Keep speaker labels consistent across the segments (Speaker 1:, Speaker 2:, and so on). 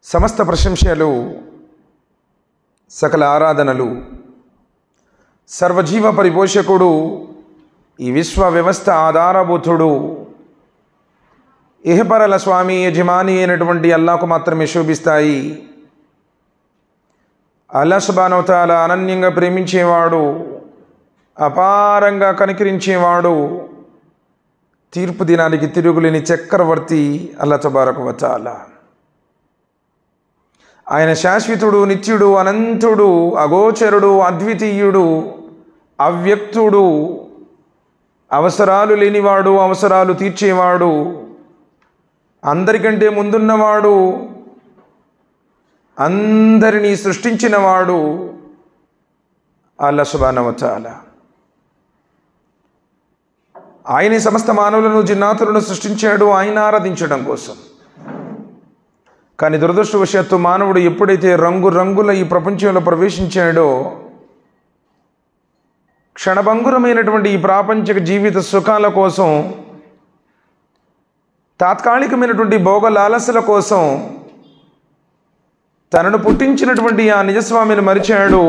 Speaker 1: సమస్త ప్రశంసలు సకల ఆరాధనలు సర్వజీవ పరిపోషకుడు ఈ విశ్వ వ్యవస్థ ఆధారభూతుడు ఇహపరల స్వామి యజమాని అయినటువంటి అల్లాహ్కు మాత్రమే శోభిస్తాయి. అల్లాహ్ సుబ్హానహు వ తఆలా అనన్యంగా ప్రేమించేవాడు, అపారంగా కనికరించేవాడు, తీర్పు దినానికి తిరుగులేని చక్రవర్తి అల్లాహ్ తబారక వ తఆలా. ఆయన శాశ్వతుడు, నిత్యుడు, అనంతుడు, అగోచరుడు, అద్వితీయుడు, అవ్యక్తుడు, అవసరాలు లేనివాడు, అవసరాలు తీర్చేవాడు, అందరికంటే ముందున్నవాడు, అందరినీ సృష్టించినవాడు అల్లాహ్ సుబ్హానహు వ తఆలా. ఆయనే సమస్త మానవులను జిన్నాతులను సృష్టించాడు ఆయన ఆరాధించడం కోసం. కానీ దురదృష్టవశాత్తు మానవుడు ఎప్పుడైతే రంగురంగుల ఈ ప్రపంచంలో ప్రవేశించాడో, క్షణభంగురమైనటువంటి ఈ ప్రాపంచిక జీవిత సుఖాల కోసం, తాత్కాలికమైనటువంటి భోగ లాలసల కోసం తనను పుట్టించినటువంటి ఆ నిజస్వామిని మరిచాడు.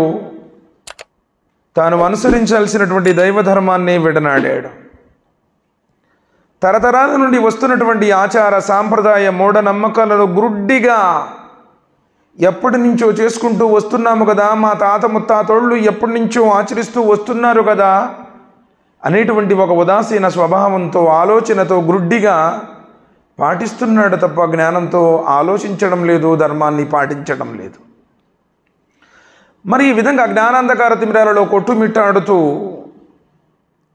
Speaker 1: తాను అనుసరించాల్సినటువంటి దైవధర్మాన్ని విడనాడాడు. తరతరాల నుండి వస్తున్నటువంటి ఆచార సాంప్రదాయ మూఢనమ్మకాలను గుడ్డిగా ఎప్పటి నుంచో చేసుకుంటూ వస్తున్నాము కదా, మా తాత ముత్తాతోళ్ళు ఎప్పటి నుంచో ఆచరిస్తూ వస్తున్నారు కదా అనేటువంటి ఒక ఉదాసీన స్వభావంతో, ఆలోచనతో గుడ్డిగా పాటిస్తున్నాడు తప్ప జ్ఞానంతో ఆలోచించడం లేదు, ధర్మాన్ని పాటించడం లేదు. మరి ఈ విధంగా జ్ఞానాంధకార తిమిరాలలో కొట్టుమిట్టాడుతూ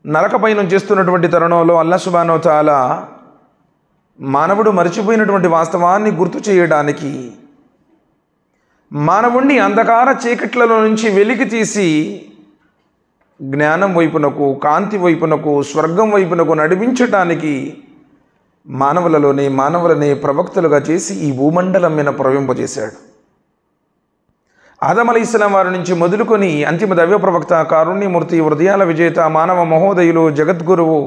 Speaker 1: నరకపయనం చేస్తున్నటువంటి తరుణంలో అల్లాహ్ సుబ్హానహు వ తఆలా మానవుడు మరిచిపోయినటువంటి వాస్తవాన్ని గుర్తు చేయడానికి, మానవుణ్ణి అంధకార చీకట్లలో నుంచి వెలికి తీసి జ్ఞానం వైపునకు, కాంతి వైపునకు, స్వర్గం వైపునకు నడిపించటానికి మానవులనే ప్రవక్తలుగా చేసి ఈ భూమండలం మీద ప్రవహింపజేశాడు. ఆదం అలైహిస్సలాం వారి నుంచి మొదలుకొని అంతిమ దైవ ప్రవక్త, కారుణ్యమూర్తి, హృదయాల విజేత, మానవ మహోదయులు, జగద్గురువు,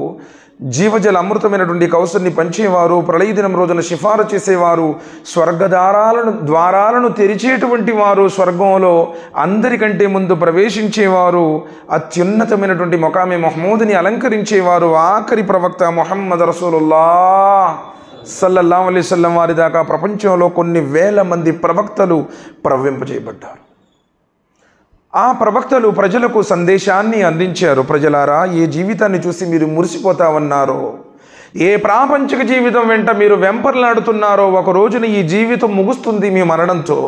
Speaker 1: జీవజల అమృతమైనటువంటి కౌసల్ని పంచేవారు, ప్రళయ దినం రోజున సిఫారు చేసేవారు, ద్వారాలను తెరిచేటువంటి వారు, స్వర్గంలో అందరికంటే ముందు ప్రవేశించేవారు, అత్యున్నతమైనటువంటి మొకామే మహమూదుని అలంకరించేవారు, ఆఖరి ప్రవక్త ముహమ్మద్ రసూలుల్లాహ్ సల్లల్లాహు అలైహి వసల్లం వారి దాకా ప్రపంచంలో కొన్ని వేల మంది ప్రవక్తలు ప్రవహింపజేయబడ్డారు. ఆ ప్రవక్తలు ప్రజలకు సందేశాన్ని అందించారు. ప్రజలారా, ఏ జీవితాన్ని చూసి మీరు మురిసిపోతామన్నారో, ఏ ప్రాపంచిక జీవితం వెంట మీరు వెంపర్లాడుతున్నారో, ఒక రోజున ఈ జీవితం ముగుస్తుంది మీ మరణంతో,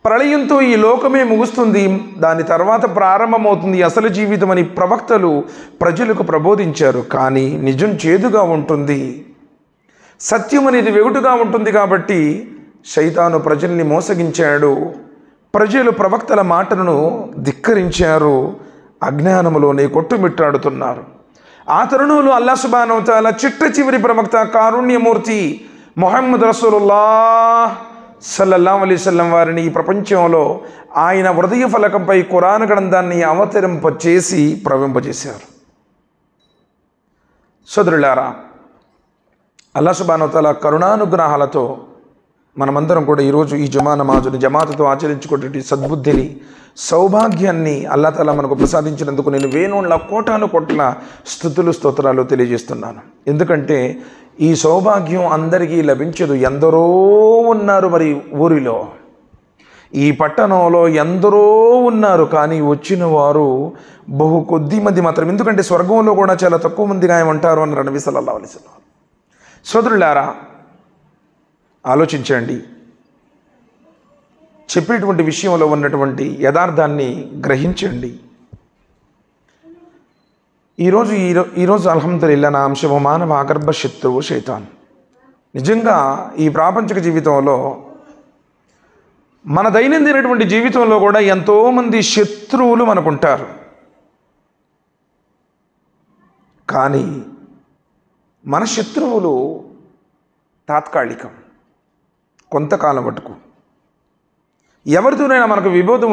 Speaker 1: ప్రళయంతో ఈ లోకమే ముగుస్తుంది, దాని తర్వాత ప్రారంభమవుతుంది అసలు జీవితం అని ప్రవక్తలు ప్రజలకు ప్రబోధించారు. కానీ నిజం చేదుగా ఉంటుంది, సత్యం అనేది వెగుటుగా ఉంటుంది. కాబట్టి శైతాను ప్రజల్ని మోసగించాడు. ప్రజలు ప్రవక్తల మాటలను ధిక్కరించారు, అజ్ఞానములోనే కొట్టుమిట్టాడుతున్నారు. ఆ తరుణంలో అల్లాహ్ సుబ్హానహు వ తఆలా చిట్ట చివరి ప్రవక్త, కారుణ్యమూర్తి ముహమ్మద్ రసూలుల్లాహ్ సల్లల్లాహు అలైహి వసల్లం వారిని ఈ ప్రపంచంలో ఆయన హృదయ ఫలకంపై ఖురాన్ గ్రంథాన్ని అవతరింపచేసి ప్రవహింపజేశారు. సోదరులారా, అల్లాహ్ సుబ్హానహు వ తఆలా కరుణానుగ్రహాలతో మనమందరం కూడా ఈరోజు ఈ జుమా నమాజుని జమాతుతో ఆచరించుకునే సద్బుద్ధిని, సౌభాగ్యాన్ని అల్లాహ్ తఆలా మనకు ప్రసాదించినందుకు నేను వేణుళ్ళ కోటాను కోట్ల స్తుతులు స్తోత్రాలు తెలియజేస్తున్నాను. ఎందుకంటే ఈ సౌభాగ్యం అందరికీ లభించదు. ఎందరో ఉన్నారు మరి ఊరిలో, ఈ పట్టణంలో ఎందరో ఉన్నారు, కానీ వచ్చిన వారు బహు కొద్ది మంది మాత్రం. ఎందుకంటే స్వర్గంలో కూడా చాలా తక్కువ మందిగా ఏమంటారు అన్నారు నబీ సల్లల్లాహు అలైహి వసల్లం. సోదరులారా, ఆలోచించండి. చెప్పేటువంటి విషయంలో ఉన్నటువంటి యథార్థాన్ని గ్రహించండి. ఈరోజు అల్హమ్దులిల్లాహ్ నా అంశము మానవ అగర్భ శత్రువు శైతాన్. నిజంగా ఈ ప్రాపంచిక జీవితంలో, మన దైనందినటువంటి జీవితంలో కూడా ఎంతోమంది శత్రువులు మనకుంటారు. కానీ మన శత్రువులు తాత్కాలికం, కొంతకాలం మటుకు. ఎవరితోనైనా మనకు విభేదం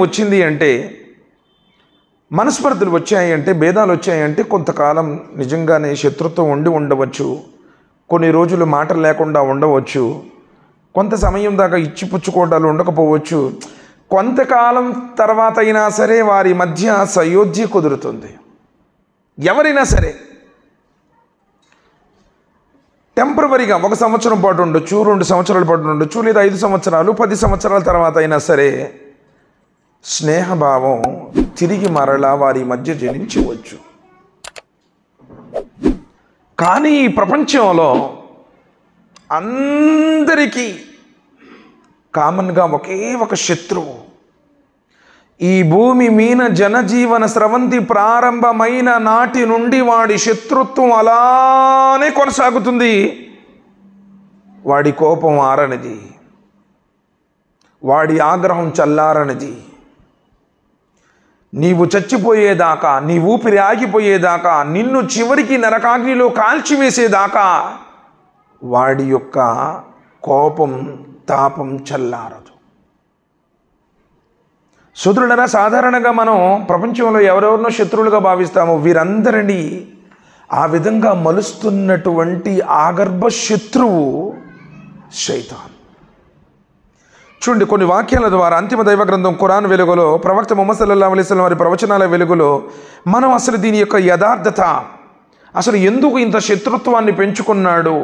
Speaker 1: వచ్చింది అంటే, మనస్పర్ధలు వచ్చాయి అంటే, భేదాలు వచ్చాయంటే కొంతకాలం నిజంగానే శత్రుత్వం ఉండవచ్చు. కొన్ని రోజులు మాటలు లేకుండా ఉండవచ్చు. కొంత సమయం దాకా ఇచ్చిపుచ్చుకోవడాలు ఉండకపోవచ్చు, కొంతకాలం తర్వాత అయినా సరే వారి మధ్య సయోధ్య కుదురుతుంది. ఎవరైనా సరే టెంపరవరీగా 1 సంవత్సరం పాటు ఉండొచ్చు, 2 సంవత్సరాల పాటు ఉండొచ్చు, లేదా 5 సంవత్సరాలు 10 సంవత్సరాల తర్వాత అయినా సరే స్నేహభావం తిరిగి మరలా వారి మధ్య జనించవచ్చు. కానీ ఈ ప్రపంచంలో అందరికీ కామన్గా ఒకే ఒక శత్రువు. ఈ భూమి మీన జనజీవన స్రవంతి ప్రారంభమైన నాటి నుండి వాడి శత్రుత్వం అలానే కొనసాగుతుంది. వాడి కోపం ఆరనిది, వాడి ఆగ్రహం చల్లారనిది. నీవు చచ్చిపోయేదాకా, నీ ఊపిరి ఆగిపోయేదాకా, నిన్ను చివరికి నరకాగ్నిలో కాల్చివేసేదాకా వాడి యొక్క కోపం తాపం చల్లారదు. సోదరులారా, సాధారణంగా మనం ప్రపంచంలో ఎవరెవరినో శత్రువులుగా భావిస్తాము. వీరందరినీ ఆ విధంగా మలుస్తున్నటువంటి ఆగర్భ శత్రువు శైతాన్. చూడండి, కొన్ని వాక్యాల ద్వారా అంతిమ దైవ గ్రంథం ఖురాన్ వెలుగులో, ప్రవక్త ముహమ్మద్ సల్లల్లాహు అలైహి వసల్లం వారి ప్రవచనాల వెలుగులో మనం అసలు దీని యొక్క యథార్థత, అసలు ఎందుకు ఇంత శత్రుత్వాన్ని పెంచుకున్నాడు,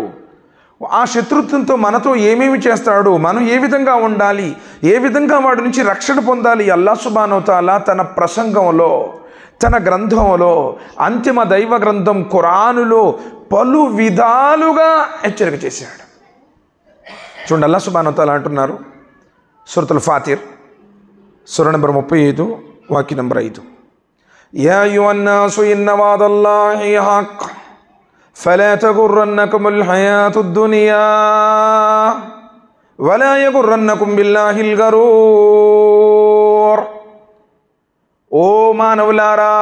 Speaker 1: ఆ శత్రుత్వంతో మనతో ఏమేమి చేస్తాడు, మనం ఏ విధంగా ఉండాలి, ఏ విధంగా వాడి నుంచి రక్షణ పొందాలి, అల్లాహ్ సుబ్హానహు వ తఆలా తన ప్రసంగంలో, తన గ్రంథంలో, అంతిమ దైవ గ్రంథం ఖురానులో పలు విధాలుగా హెచ్చరిక చేశాడు. చూడండి, అల్లాహ్ సుబ్హానహు వ తఆలా అంటున్నారు సూరతుల్ ఫాతిర్ సూర నంబర్ 35 వాక్య నంబర్ 5, యా అయ్యుహన్నాసు ఇన్న వాదల్లాహి హక్ ఫలా తగుర్రన్నకుముల్ హయాతుద్ దునియా వలా యగుర్రన్నకుం బిల్లాహిల్ గరూర్. ఓ మానవులారా,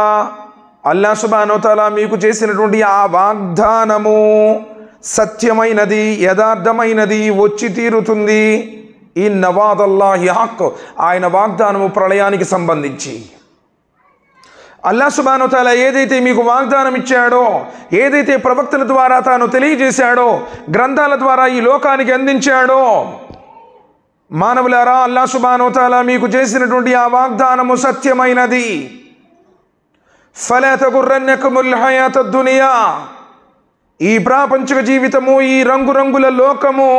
Speaker 1: అల్లాహ్ సుబ్హానహు వ తఆలా మీకు చేసినటువంటి ఆ వాగ్దానము సత్యమైనది, యథార్థమైనది, వచ్చి తీరుతుంది. ఇన్న వాదల్లాహి హక్, ఆయన వాగ్దానము ప్రళయానికి సంబంధించి. అల్లాహ్ సుబ్హానహు వ తఆలా ఏదైతే మీకు వాగ్దానం ఇచ్చాడో, ఏదైతే ప్రవక్తల ద్వారా తాను తెలియజేశాడో, గ్రంథాల ద్వారా ఈ లోకానికి అందించాడో, మానవులారా, అల్లాహ్ సుబ్హానహు వ తఆలా మీకు చేసినటువంటి ఆ వాగ్దానము సత్యమైనది. ఫలా తగుర్రన్నకుముల్ హయాతుద్ దునియా, ఈ ప్రాపంచిక జీవితము, ఈ రంగురంగుల లోకము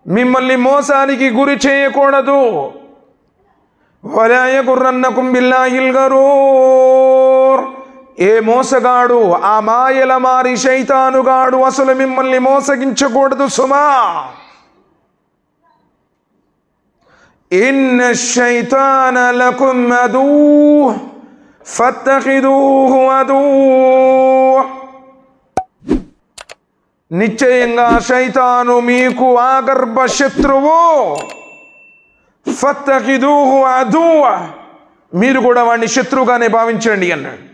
Speaker 1: మిమ్మల్ని మోసానికి గురి చేయకూడదు. వలా యగుర్రన్నకుం బిల్లాహిల్ గరూర్, ఏ మోసగాడు, ఆ మాయల మారి శైతానుగాడు అసలు మిమ్మల్ని మోసగించకూడదు సుమా. ఇన్న శైతాన లకుం అదూ ఫత్తఖిదూహు అదూ, నిశ్చయంగా శైతాను మీకు ఆగర్భ శత్రువు. ఫత్తఖిదూహు అదువ, మీరు కూడా వాడిని శత్రువుగానే భావించండి అన్నాడు.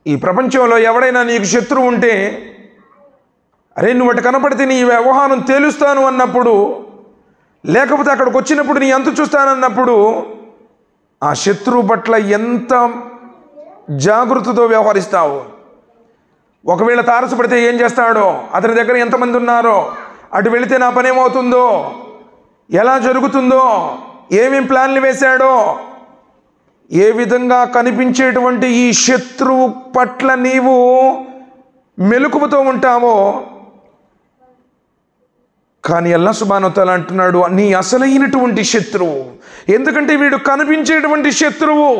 Speaker 1: ఈ ప్రపంచంలో ఎవడైనా నీకు శత్రువు ఉంటే, అరే నువ్వు అటు కనపడితే నీ వ్యవహారం తేలుస్తాను అన్నప్పుడు, లేకపోతే అక్కడికి వచ్చినప్పుడు నీ అంతు చూస్తానన్నప్పుడు, ఆ శత్రువు పట్ల ఎంత జాగృతితో వ్యవహరిస్తావు. ఒకవేళ తారసపడితే ఏం చేస్తాడో, అతని దగ్గర ఎంతమంది ఉన్నారో, అటు వెళితే నా పని ఏమవుతుందో, ఎలా జరుగుతుందో, ఏమేం ప్లాన్లు వేశాడో, ఏ విధంగా కనిపించేటువంటి ఈ శత్రువు పట్ల నీవు మెలకువతో ఉంటావో. కానీ అల్లాహ్ సుబ్హానహు వ తఆలా అంటున్నాడు, నీ అసలైనటువంటి శత్రువు. ఎందుకంటే వీడు కనిపించేటువంటి శత్రువు.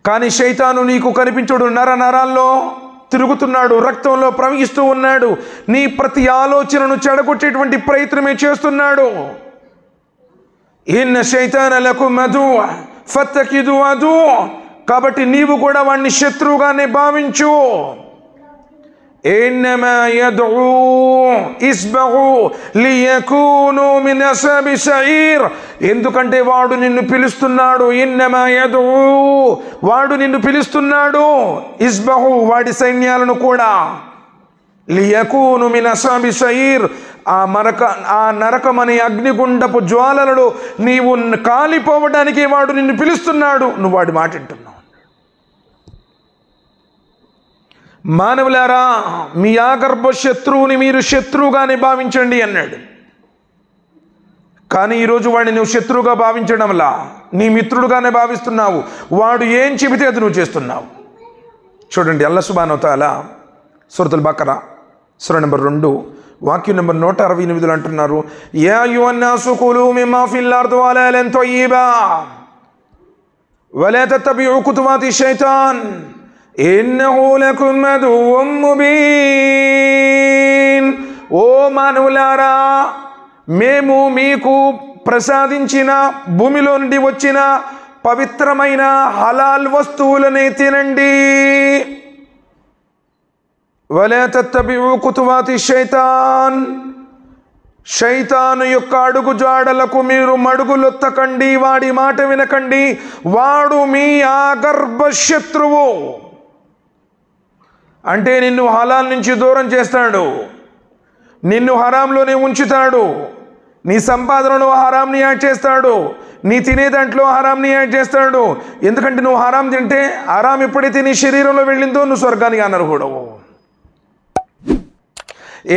Speaker 1: కానీ శైతాను నీకు కనిపించడు, నరాల్లో తిరుగుతున్నాడు, రక్తంలో ప్రవహిస్తూ ఉన్నాడు, నీ ప్రతి ఆలోచనను చెడగొట్టేటువంటి ప్రయత్నమే చేస్తున్నాడు. ఇన్న శైతాన లకుం అదూ ఫత్తఖిదు అదూ, కాబట్టి నీవు కూడా వాడిని శత్రువుగానే భావించు. ఇన్నమా యద్ఉ ఇస్బహు లియకూను మిన్ అస్హాబి సయీర్, ఎందుకంటే వాడు నిన్ను పిలుస్తున్నాడు. ఇన్నమా యద్ఉ, వాడు నిన్ను పిలుస్తున్నాడు. ఇస్బహు, వాడి సైన్యాలను కూడా. లియకూను మిన్ అస్హాబి సయీర్, ఆ నరకమని అగ్నిగుండపు జ్వాలలలో నీవు కాలిపోవడానికి వాడు నిన్ను పిలుస్తున్నాడు. నువ్వు వాడి మాట వింటున్నావు. మానవులారా, మీ ఆగర్భ శత్రువుని మీరు శత్రువుగానే భావించండి అన్నాడు. కానీ ఈరోజు వాడిని నువ్వు శత్రువుగా భావించడంలా నీ మిత్రుడుగానే భావిస్తున్నావు. వాడు ఏం చెబితే అది నువ్వు చేస్తున్నావు. చూడండి, అల్లాహ్ సుబ్హానహు వ తఆలా సూరతుల్ బకరా సూర నెంబర్ 2 వాక్యం నెంబర్ 168 అంటున్నారు, యా అయ్యుహన్నాసు కులూ మిమ్మా ఫిల్ అర్ది హలాలన్ తయ్యిబా వలా తత్తబిఉ ఖుతువాతి శైతాన్ ఇన్నహు లకుమ్ అదువ్వుమ్ ముబీన్. ఓ మానవులారా, మేము మీకు ప్రసాదించిన భూమిలో నుండి వచ్చిన పవిత్రమైన హలాల్ వస్తువులనే తినండి. వలా తత్తబిఉ ఖుతువాతి శైతాన్, శైతాను యొక్క అడుగు జాడలకు మీరు మడుగులొత్తకండి, వాడి మాట వినకండి. వాడు మీ ఆగర్భ శత్రువు. అంటే నిన్ను హలాల్ నుంచి దూరం చేస్తాడు, నిన్ను హరాంలోనే ఉంచుతాడు, నీ సంపాదనలో హరాంని యాడ్ చేస్తాడు, నీ తినే దాంట్లో హరాంని యాడ్ చేస్తాడు. ఎందుకంటే నువ్వు హరాం తింటే, హరాం ఎప్పుడైతే నీ శరీరంలో వెళ్ళిందో నువ్వు స్వర్గానికి అనర్హుడవు.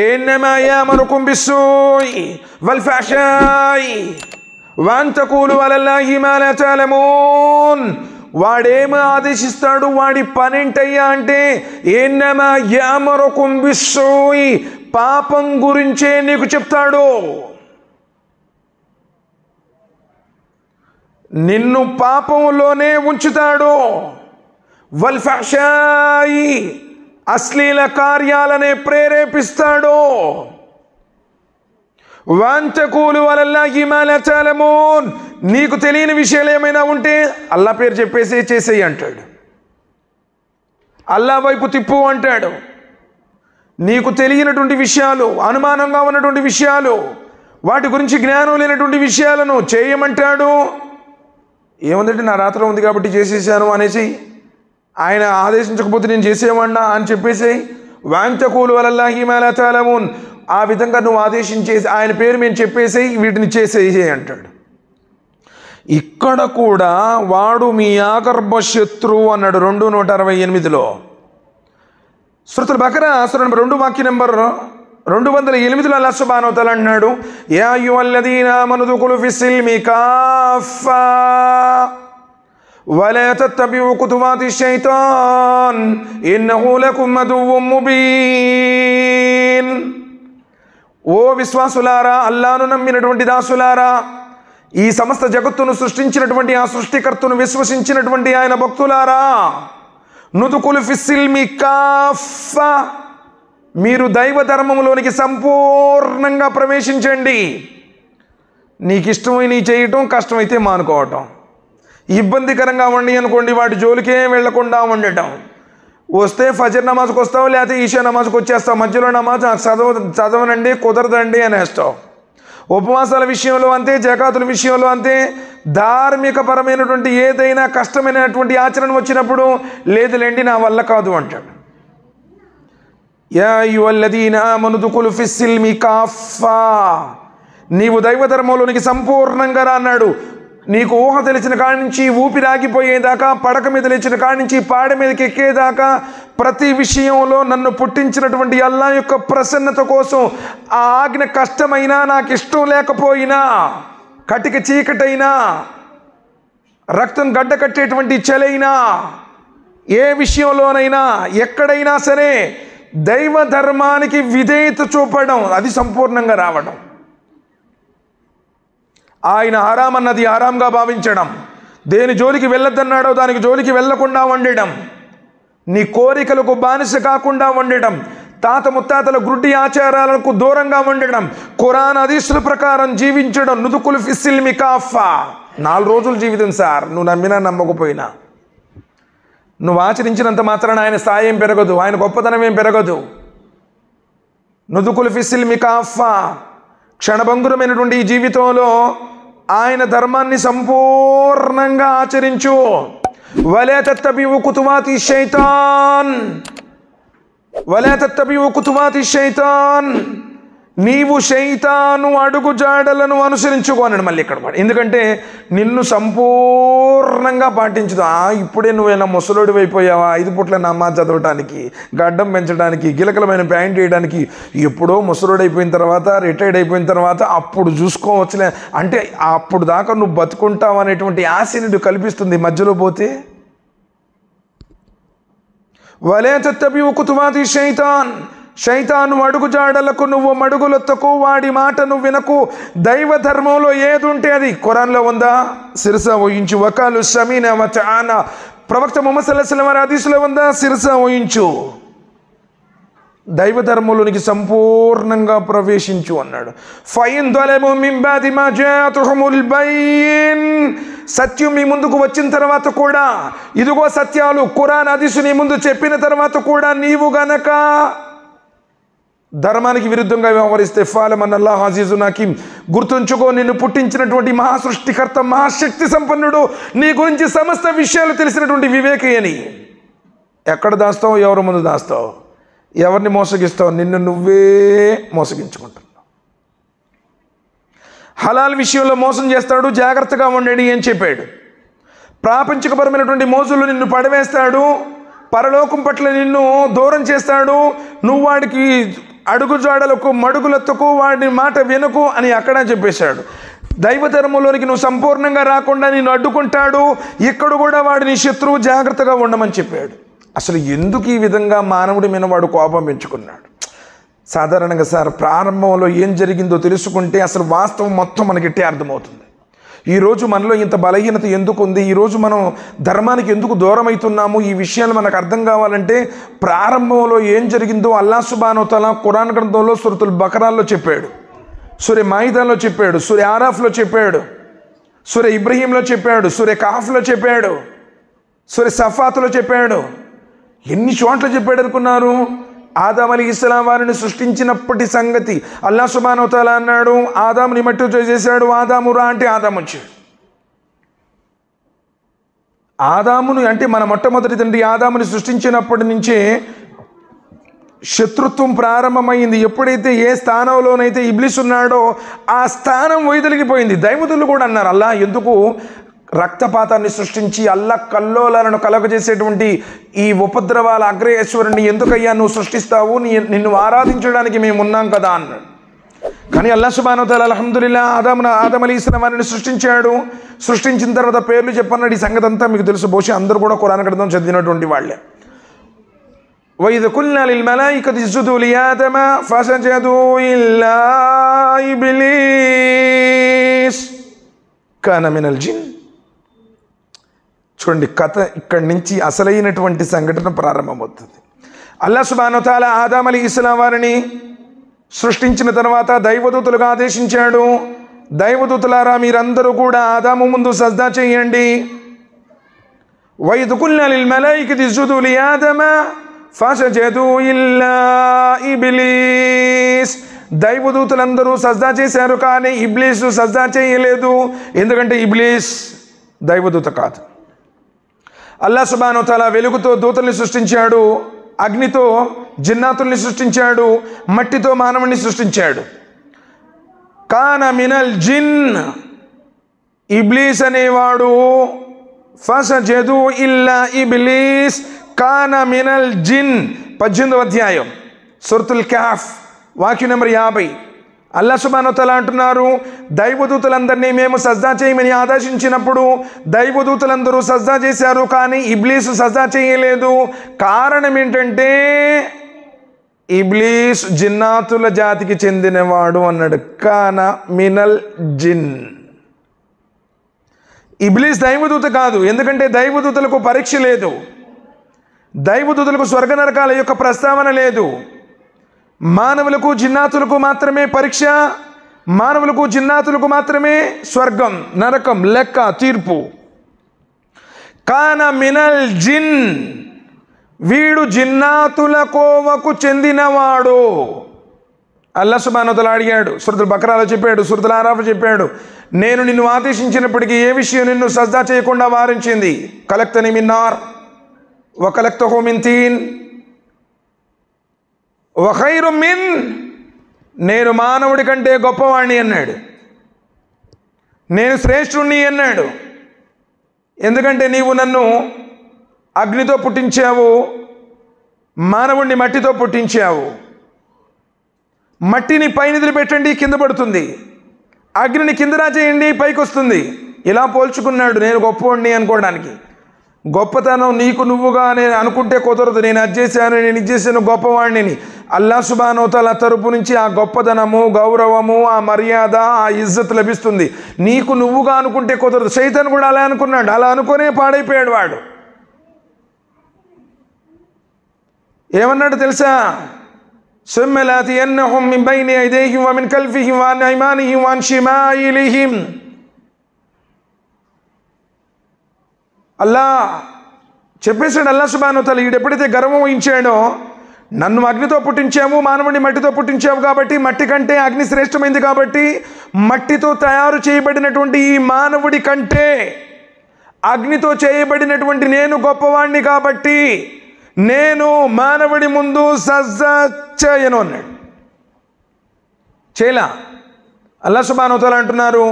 Speaker 1: ఇన్నమా యఅమురుకుం బిస్సూఇ వల్ ఫహ్షాయి వన్ తఖూలు అలల్లాహి మా లా తఅలమూన్. వాడేమో ఆదేశిస్తాడు, వాడి పనేంటయ్యా అంటే ఇన్నమా యఅమురుకుం బిస్సూఇ, పాపం గురించే నీకు చెప్తాడు. నిన్ను పాపంలోనే ఉంచుతాడు. వల్ ఫహ్షాయి, అశ్లీల కార్యాలనే ప్రేరేపిస్తాడు. వన్ తఖూలు అలల్లాహి మా లా తఅలమూన్, నీకు తెలియని విషయాలు ఏమైనా ఉంటే అల్లా పేరు చెప్పేసి చేసేయి అంటాడు. అల్లా వైపు తిప్పు అంటాడు. నీకు తెలియనటువంటి విషయాలు, అనుమానంగా ఉన్నటువంటి విషయాలు, వాటి గురించి జ్ఞానం లేనటువంటి విషయాలను చేయమంటాడు. ఏముందంటే నా రాత్రిలో ఉంది కాబట్టి చేసేసాను అనేసి, ఆయన ఆదేశించకపోతే నేను చేసేవాడినా అని చెప్పేసి వన్ తఖూలు అలల్లాహి మా లా తఅలమూన్, ఆ విధంగా నువ్వు ఆదేశించేసి ఆయన పేరు మేము చెప్పేసి వీటిని చేసేసే అంటాడు. ఇక్కడ కూడా వాడు మీ ఆగర్భ శత్రువు అన్నాడు 268లో. సూరతుల్ బకరా సూర నెంబర్ 2 వాక్యం నెంబర్ 208లో అల్లాహ్ సుబ్హానహు వ తఆలా అన్నాడు, యా అయ్యుహల్లదీనా ఆమను దుఖులు ఫిస్సిల్మి కాఫా వలా తత్తబిఉ ఖుతువాతి శైతాన్ ఇన్నహు లకుమ్ అదువ్వుమ్ ముబీన్. ఓ విశ్వాసులారా, అల్లాహ్ను నమ్మినటువంటి దాసులారా, ఈ సమస్త జగత్తును సృష్టించినటువంటి ఆ సృష్టికర్తను విశ్వసించినటువంటి ఆయన భక్తులారా, నుదుకులు ఫిస్సిల్మి కాఫా, మీరు దైవ ధర్మంలోనికి సంపూర్ణంగా ప్రవేశించండి. నీకు ఇష్టమైనవి చేయటం, కష్టమైతే మానుకోవటం. ఇబ్బందికరంగా ఉండి అనుకోండి, వాటి జోలికే వెళ్లకుండా ఉండటం. వస్తే ఫజర్ నమాజ్కి వస్తావు, లేకపోతే ఈషా నమాజ్కి వచ్చేస్తావు. మధ్యలో నమాజ్ చదవనండి, కుదరదండి అనేస్తావు. ఉపవాసాల విషయంలో అంతే, జకాతుల విషయంలో అంతే. ధార్మిక పరమైనటువంటి ఏదైనా కష్టమైనటువంటి ఆచరణ వచ్చినప్పుడు లేదులేండి నా వల్ల కాదు అంటాడు. యా అయ్యుహల్లదీనా ఆమను దుఖులు ఫిస్సిల్మి కాఫా, నీవు దైవ ధర్మంలోనికి సంపూర్ణంగా రా అన్నాడు. నీకు ఊహ తెలిసిన కాడి నుంచి ఊపిరాగిపోయేదాకా, పడక మీద లేచిన కాడి నుంచి పాడ మీదకి ఎక్కేదాకా ప్రతి విషయంలో నన్ను పుట్టించినటువంటి అల్లా యొక్క ప్రసన్నత కోసం ఆ ఆజ్ఞ కష్టమైనా, నాకు ఇష్టం లేకపోయినా, కటిక చీకటైనా, రక్తం గడ్డ కట్టేటువంటి చలైనా, ఏ విషయంలోనైనా ఎక్కడైనా సరే దైవ ధర్మానికి విధేయత చూపడం, అది సంపూర్ణంగా రావడం. ఆయన హరాం అన్నది హరాంగా భావించడం, దేని జోలికి వెళ్ళొద్దన్నాడో దానికి జోలికి వెళ్లకుండా ఉండడం, నీ కోరికలకు బానిస కాకుండా ఉండడం, తాత ముత్తాతల గుడ్డి ఆచారాలకు దూరంగా ఉండడం, ఖురాన్ హదీసుల ప్రకారం జీవించడం. నుదుకులు ఫిస్సిల్మి కాఫా, 4 రోజుల జీవితం సార్, నువ్వు నమ్మినా నమ్మకపోయినా. నువ్వు ఆచరించినంత మాత్రాన ఆయన స్థాయి ఏం పెరగదు, ఆయన గొప్పతనం ఏం పెరగదు. నుదుకులు ఫిస్సిల్మి కాఫా, క్షణభంగురమైనటువంటి ఈ జీవితంలో ఆయన ధర్మాన్ని సంపూర్ణంగా ఆచరించు. వలా తత్తబిఉ ఖుతువాతి శైతాన్, వలా తత్తబిఉ ఖుతువాతి శైతాన్, నీవు శైతాను అడుగు జాడలను అనుసరించుకో అన్నాడు మళ్ళీ ఇక్కడ. ఎందుకంటే నిన్ను సంపూర్ణంగా పాటించదు. ఇప్పుడే నువ్వేనా ముసలోడి అయిపోయావా, 5 పూట్ల నమాజ్ చదవటానికి, గడ్డం పెంచడానికి, గిలకలమైన ప్యాంట్ వేయడానికి, ఎప్పుడో ముసలోడు అయిపోయిన తర్వాత, రిటైర్డ్ అయిపోయిన తర్వాత అప్పుడు చూసుకోవచ్చులే అంటే అప్పుడు దాకా నువ్వు బతుకుంటావు అనేటువంటి ఆశని నువ్వు కల్పిస్తుంది మధ్యలో పోతే. వలే తత్తబిఉ ఖుతువాతి శైతాన్, శైతాను అడుగుజాడలకు నువ్వు మడుగులొత్తకు, వాడి మాట నువ్వు వినకు. దైవ ధర్మంలో ఏది ఉంటే అది ఖురాన్లో ఉందా, శిరస వహించు. వకాలు సమీన వచానా, ప్రవక్త ముహమ్మద్ సల్లల్లాహు అలైహి వసల్లం హదీసులో ఉందా, శిరస వహించు. దైవ ధర్మంలోనికి సంపూర్ణంగా ప్రవేశించు అన్నాడు. ఫైన్ దలము మిన్ బాది మా జాతుహుముల్ బైన్, సత్యం మీ ముందుకు వచ్చిన తర్వాత కూడా, ఇదిగో సత్యాలు ఖురాన్ హదీసు నీ ముందు చెప్పిన తర్వాత కూడా నీవు గనక ధర్మానికి విరుద్ధంగా వ్యవహరిస్తే ఫాలమన్నల్లాహు అజీజున్ హకీమ్, గుర్తుంచుకో నిన్ను పుట్టించినటువంటి మహాసృష్టికర్త, మహాశక్తి సంపన్నుడు, నీ గురించి సమస్త విషయాలు తెలిసినటువంటి వివేకి అని. ఎక్కడ దాస్తావు, ఎవరి ముందు దాస్తావు, ఎవరిని మోసగిస్తావు, నిన్ను నువ్వే మోసగించుకుంటున్నావు. హలాల్ విషయంలో మోసం చేస్తాడు, జాగ్రత్తగా ఉండండి అని చెప్పాడు. ప్రాపంచికపరమైనటువంటి మోజులు నిన్ను పడవేస్తాడు, పరలోకం పట్ల నిన్ను దూరం చేస్తాడు. నువ్వు వాడికి అడుగుజాడలకు మడుగులెత్తకు, వాడి మాట వినకు అని అక్కడ చెప్పేశాడు. దైవ ధర్మంలోనికి నువ్వు సంపూర్ణంగా రాకుండా నిన్ను అడ్డుకుంటాడు. ఇక్కడ కూడా వాడిని శత్రువు, జాగ్రత్తగా ఉండమని చెప్పాడు. అసలు ఎందుకు ఈ విధంగా మానవుడి మీద వాడు కోపం పెంచుకున్నాడు? సాధారణంగా సార్, ప్రారంభంలో ఏం జరిగిందో తెలుసుకుంటే అసలు వాస్తవం మొత్తం మనకిట్టే అర్థమవుతుంది. ఈరోజు మనలో ఇంత బలహీనత ఎందుకు ఉంది, ఈరోజు మనం ధర్మానికి ఎందుకు దూరం అవుతున్నాము, ఈ విషయాలు మనకు అర్థం కావాలంటే ప్రారంభంలో ఏం జరిగిందో అల్లాహ్ సుబ్హానహు వ తఆలా ఖురాన్ గ్రంథంలో సూరతుల్ బకరాలో చెప్పాడు, సూరే మాయిదాలో చెప్పాడు, సూరే ఆరాఫ్లో చెప్పాడు, సూరే ఇబ్రహీంలో చెప్పాడు, సూరే కహఫ్లో చెప్పాడు, సూరే సఫాత్లో చెప్పాడు. ఎన్ని చోట్ల చెప్పాడు అనుకున్నారు? ఆదాం అలైహిస్సలాం వారిని సృష్టించినప్పటి సంగతి అల్లాహ్ సుబ్హానహు వ తఆలా అన్నాడు, ఆదాముని మట్టితో చేశాడు, ఆదాము రా అంటే ఆదాము వచ్చాడు. ఆదామును అంటే మన మొట్టమొదటి తండ్రి ఆదాముని సృష్టించినప్పటి నుంచే శత్రుత్వం ప్రారంభమైంది. ఎప్పుడైతే ఏ స్థానంలోనైతే ఇబ్లీస్ ఉన్నాడో ఆ స్థానం వైదొలిగిపోయింది. దైవతులు కూడా అన్నారు, అల్లా ఎందుకు రక్తపాతాన్ని సృష్టించి అల్లా కల్లోలను కలగజేసేటువంటి ఈ ఉపద్రవాల అగ్రేశ్వరుని ఎందుకయ్యా నువ్వు సృష్టిస్తావు, నిన్ను ఆరాధించడానికి మేము ఉన్నాం కదా అన్నాడు. కానీ అల్లాహ్ సుబ్హానహు వ తఆలా అల్హమ్దులిల్లాహ్ ఆదం అలైహిస్సలాం వారిని సృష్టించాడు. సృష్టించిన తర్వాత పేర్లు చెప్పన్నాడు. ఈ సంగతి అంతా మీకు తెలుసు, బహుశా అందరూ కూడా ఖురాన్ గ్రంథం చదివినటువంటి వాళ్ళే. وَإِذْ قُلْنَا لِلْمَلَائِكَةِ اسْجُدُوا لِآدَمَ فَسَجَدُوا إِلَّا إِبْلِيسَ كَانَ مِنَ الْجِنِّ. చూడండి, కథ ఇక్కడి నుంచి అసలైనటువంటి సంఘటన ప్రారంభమవుతుంది. అల్లాహ్ సుబ్హానహు వ తఆలా ఆదం అలైహిస్సలాం వారిని సృష్టించిన తర్వాత దైవదూతలుగా ఆదేశించాడు, దైవదూతలారా మీరందరూ కూడా ఆదాము ముందు సజ్దా చేయండి. وَإِذْ قُلْنَا لِلْمَلَائِكَةِ اسْجُدُوا لِآدَمَ فَسَجَدُوا إِلَّا إِبْلِيسَ. దైవదూతలందరూ సజ్దా చేశారు, కానీ ఇబ్లీసు సజ్దా చేయలేదు. ఎందుకంటే ఇబ్లీస్ దైవదూత కాదు. అల్లాహ్ సుబ్హానహు వ తఆలా వెలుగుతో దూతల్ని సృష్టించాడు, అగ్నితో జిన్నాతుల్ని సృష్టించాడు, మట్టితో మానవుని సృష్టించాడు. కాన మినల్ జిన్, ఇబ్లీస్ అనేవాడు ఫసజదు ఇల్లా ఇబ్లీస్ కాన మినల్ జిన్ 18వ అధ్యాయం సూరతుల్ కహఫ్ వాక్యం నెంబర్ 50. అల్లాహ్ సుబ్హానహు వ తఆలా అంటున్నారు, దైవదూతలందరినీ మేము సజ్దా చేయమని ఆదేశించినప్పుడు దైవదూతలందరూ సజ్దా చేశారు, కానీ ఇబ్లీసు సజ్దా చేయలేదు. కారణం ఏంటంటే ఇబ్లీస్ జిన్నాతుల జాతికి చెందినవాడు అన్నాడు. కాన మినల్ జిన్. ఇబ్లీస్ దైవదూత కాదు, ఎందుకంటే దైవదూతలకు పరీక్ష లేదు, దైవదూతలకు స్వర్గ నరకాల యొక్క ప్రస్తావన లేదు. మానవులకు జిన్నాతులకు మాత్రమే పరీక్ష, మానవులకు జిన్నాతులకు మాత్రమే స్వర్గం నరకం లెక్క తీర్పు. కాన మినల్ జిన్, వీడు జిన్నాతుల కోవకు చెందినవాడు. అల్లాహ్ సుబ్హానహు వ తఆలా అడిగాడు, సూరతుల్ బకరాలో చెప్పాడు, సూరతుల్ ఆరాఫ్ చెప్పాడు, నేను నిన్ను ఆదేశించినప్పటికీ ఏ విషయం నిన్ను సజ్దా చేయకుండా వారించింది? ఖలక్తనీ మిన్ నార్ వ ఖలక్తహు మిన్ తీన్ వ ఖైరుం మిన్ నేను మానవుడి కంటే గొప్పవాణ్ణి అన్నాడు, నేను శ్రేష్ఠుణ్ణి అన్నాడు. ఎందుకంటే నీవు నన్ను అగ్నితో పుట్టించావు, మానవుణ్ణి మట్టితో పుట్టించావు. మట్టిని పైన వదిలిపెట్టండి, కింద పడుతుంది. అగ్నిని కింద రాచేయండి, పైకి వస్తుంది. ఇలా పోల్చుకున్నాడు నేను గొప్పవాణ్ణి అనుకోవడానికి. గొప్పతనం నీకు నువ్వుగా నేను అనుకుంటే కుదరదు. నేను అది చేశాను, నేను ఇది చేశాను, గొప్పవాణ్ణిని. అల్లాహ్ సుబ్హానహు వ తఆలా తరపు నుంచి ఆ గొప్పదనము, గౌరవము, ఆ మర్యాద, ఆ ఇజ్జత్ లభిస్తుంది. నీకు నువ్వుగా అనుకుంటే కుదరదు. శైతాన్ కూడా అలా అనుకున్నాడు. అలా అనుకునే పాడైపోయాడు వాడు. ఏమన్నాడు తెలుసా? ثم لآتينهم من بين أيديهم ومن خلفهم وعن أيمانهم وعن شمائلهم. అల్లా చెప్పేశాడు. అల్లాహ్ సుబ్హానహు వ తఆలా ఈడు ఎప్పుడైతే గర్వం వహించాడో, నన్ను అగ్నితో పుట్టించాము, మానవుడిని మట్టితో పుట్టించావు కాబట్టి, మట్టి కంటే అగ్ని శ్రేష్టమైంది కాబట్టి, మట్టితో తయారు చేయబడినటువంటి ఈ మానవుడి కంటే అగ్నితో చేయబడినటువంటి నేను గొప్పవాణ్ణి కాబట్టి నేను మానవుడి ముందు సజ్జా చేయను అన్నాడు. చేయలా. అల్లాహ్ సుబ్హానహు వ తఆలా అంటున్నారు,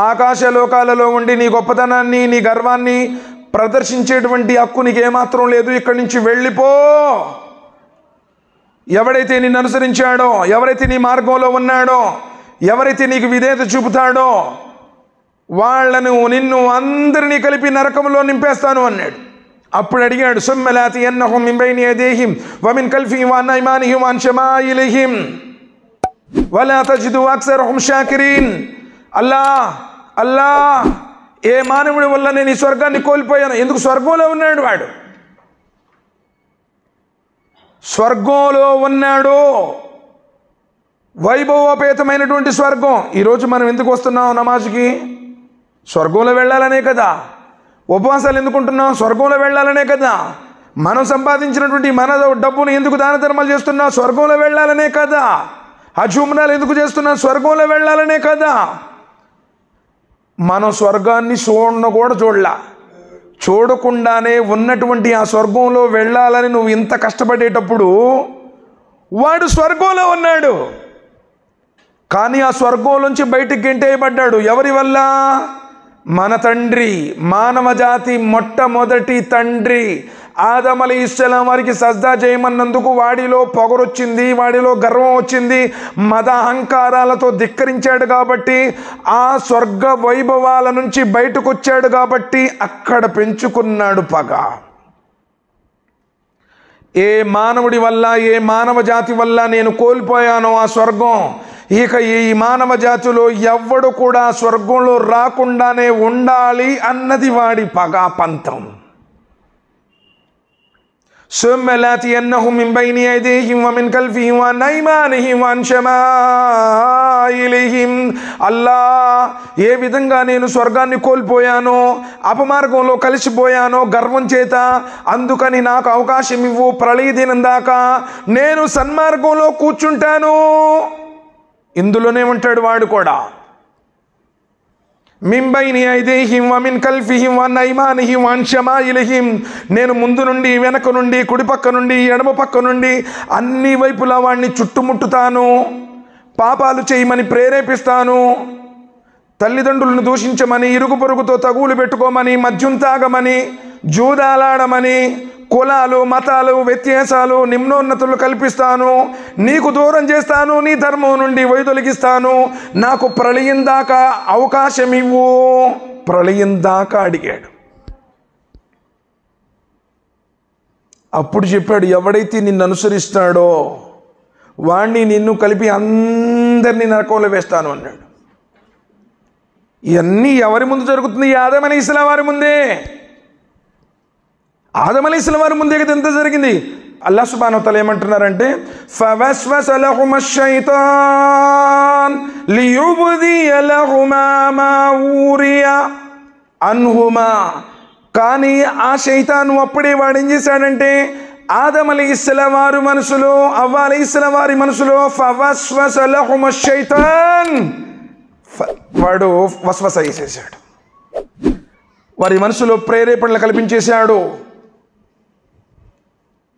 Speaker 1: ఆకాశ లోకాలలో ఉండి నీ గొప్పతనాన్ని, నీ గర్వాన్ని ప్రదర్శించేటువంటి హక్కు నీకు ఏమాత్రం లేదు. ఇక్కడి నుంచి వెళ్ళిపో. ఎవడైతే నిన్ను అనుసరించాడో, ఎవరైతే నీ మార్గంలో ఉన్నాడో, ఎవరైతే నీకు విధేయత చూపుతాడో వాళ్లను, నిన్ను అందరినీ కలిపి నరకంలో నింపేస్తాను అన్నాడు. అప్పుడు అడిగాడు, ثم لآتينهم من بين أيديهم ومن خلفهم وعن أيمانهم وعن شمائلهم ولا تجد أكثرهم شاكرين. అల్లా ఏ మానవుడి వల్ల నేను ఈ స్వర్గాన్ని కోల్పోయాను? ఎందుకు? స్వర్గంలో ఉన్నాడు వాడు, స్వర్గంలో ఉన్నాడు. వైభవోపేతమైనటువంటి స్వర్గం. ఈరోజు మనం ఎందుకు వస్తున్నాం నమాజ్కి? స్వర్గంలో వెళ్ళాలనే కదా. ఉపవాసాలు ఎందుకుంటున్నాం? స్వర్గంలో వెళ్ళాలనే కదా. మనం సంపాదించినటువంటి మన డబ్బును ఎందుకు దాన ధర్మాలు చేస్తున్నాం? స్వర్గంలో వెళ్ళాలనే కదా. హజ్ ఉమ్రాలు ఎందుకు చేస్తున్నాం? స్వర్గంలో వెళ్ళాలనే కదా. మనం స్వర్గాన్ని చూడకుండానే ఉన్నటువంటి ఆ స్వర్గంలో వెళ్ళాలని నువ్వు ఇంత కష్టపడేటప్పుడు వాడు స్వర్గంలో ఉన్నాడు. కానీ ఆ స్వర్గంలోంచి బయటికి గెంటేయబడ్డాడు. ఎవరి వల్ల? మన తండ్రి, మానవ జాతి మొట్టమొదటి తండ్రి ఆదం అలైహిస్సలాం వారికి సజ్దా చేయమన్నందుకు వాడిలో పొగరొచ్చింది, వాడిలో గర్వం వచ్చింది, మద అహంకారాలతో ధిక్కరించాడు కాబట్టి, ఆ స్వర్గ వైభవాల నుంచి బయటకు వచ్చాడు కాబట్టి అక్కడ పెంచుకున్నాడు పగ. ఏ మానవుడి వల్ల, ఏ మానవ జాతి వల్ల నేను కోల్పోయానో ఆ స్వర్గం, ఇక ఈ మానవ జాతిలో ఎవ్వడు కూడా స్వర్గంలో రాకుండానే ఉండాలి అన్నది వాడి పగా పంతం. ثم لآتينهم من بين أيديهم ومن خلفهم وعن أيمانهم وعن شمائلهم. అల్లా ఏ విధంగా నేను స్వర్గాన్ని కోల్పోయానో, అపమార్గంలో కలిసిపోయానో గర్వం చేత, అందుకని నాకు అవకాశం ఇవ్వు. ప్రళయ దినం దాకా నేను సన్మార్గంలో కూర్చుంటాను. ఇందులోనే ఉంటాడు వాడు కూడా. మిన్ బైని ఐదీహిం వ మిన్ ఖల్ఫిహిం వ అన్ ఐమానిహిం వ అన్ షమాయిలిహిం. నేను ముందు నుండి, వెనక నుండి, కుడి పక్క నుండి, ఎడమ పక్క నుండి అన్ని వైపులా వాడిని చుట్టుముట్టుతాను. పాపాలు చేయమని ప్రేరేపిస్తాను. తల్లిదండ్రులను దూషించమని, ఇరుగు పొరుగుతో తగువులు పెట్టుకోమని, మద్యం తాగమని, జూదాలాడమని, కులాలు, మతాలు, వ్యత్యాసాలు, నిమ్నోన్నతులు కల్పిస్తాను. నీకు దూరం చేస్తాను, నీ ధర్మం నుండి వైదొలిగిస్తాను. నాకు ప్రళయం దాకా అవకాశం ఇవ్వు. ప్రళయం దాకా అడిగాడు. అప్పుడు చెప్పాడు, ఎవడైతే నిన్ను అనుసరిస్తాడో వాణ్ణి, నిన్ను కలిపి అందరినీ నరకంలో వేస్తాను అన్నాడు. ఇవన్నీ ఎవరి ముందు జరుగుతుంది? ఆదం అలైహిస్సలాం వారి ముందే. ఆదం అలైహిస్సలాం వారి ముందే కదా ఎంత జరిగింది. అల్లాహ్ సుబ్హానహు వ తఆలా ఏమంటున్నారంటే, ఫవస్వస లహుమ షైతాన్ లియుబ్దియ లహుమా మా ఊరియ అన్హుమా. కానీ ఆ శైతాను అప్పుడే వాడు ఏం చేశాడంటే, ఆదం అలైహిస్సలాం వారి మనసులో, హవ్వ అలైహిస్సలాం వారి మనసులో ఫవస్వస లహుమ షైతాన్, వాడు వస్వస చేసేసాడు. వారి మనసులో ప్రేరేపణలు కల్పించేశాడు.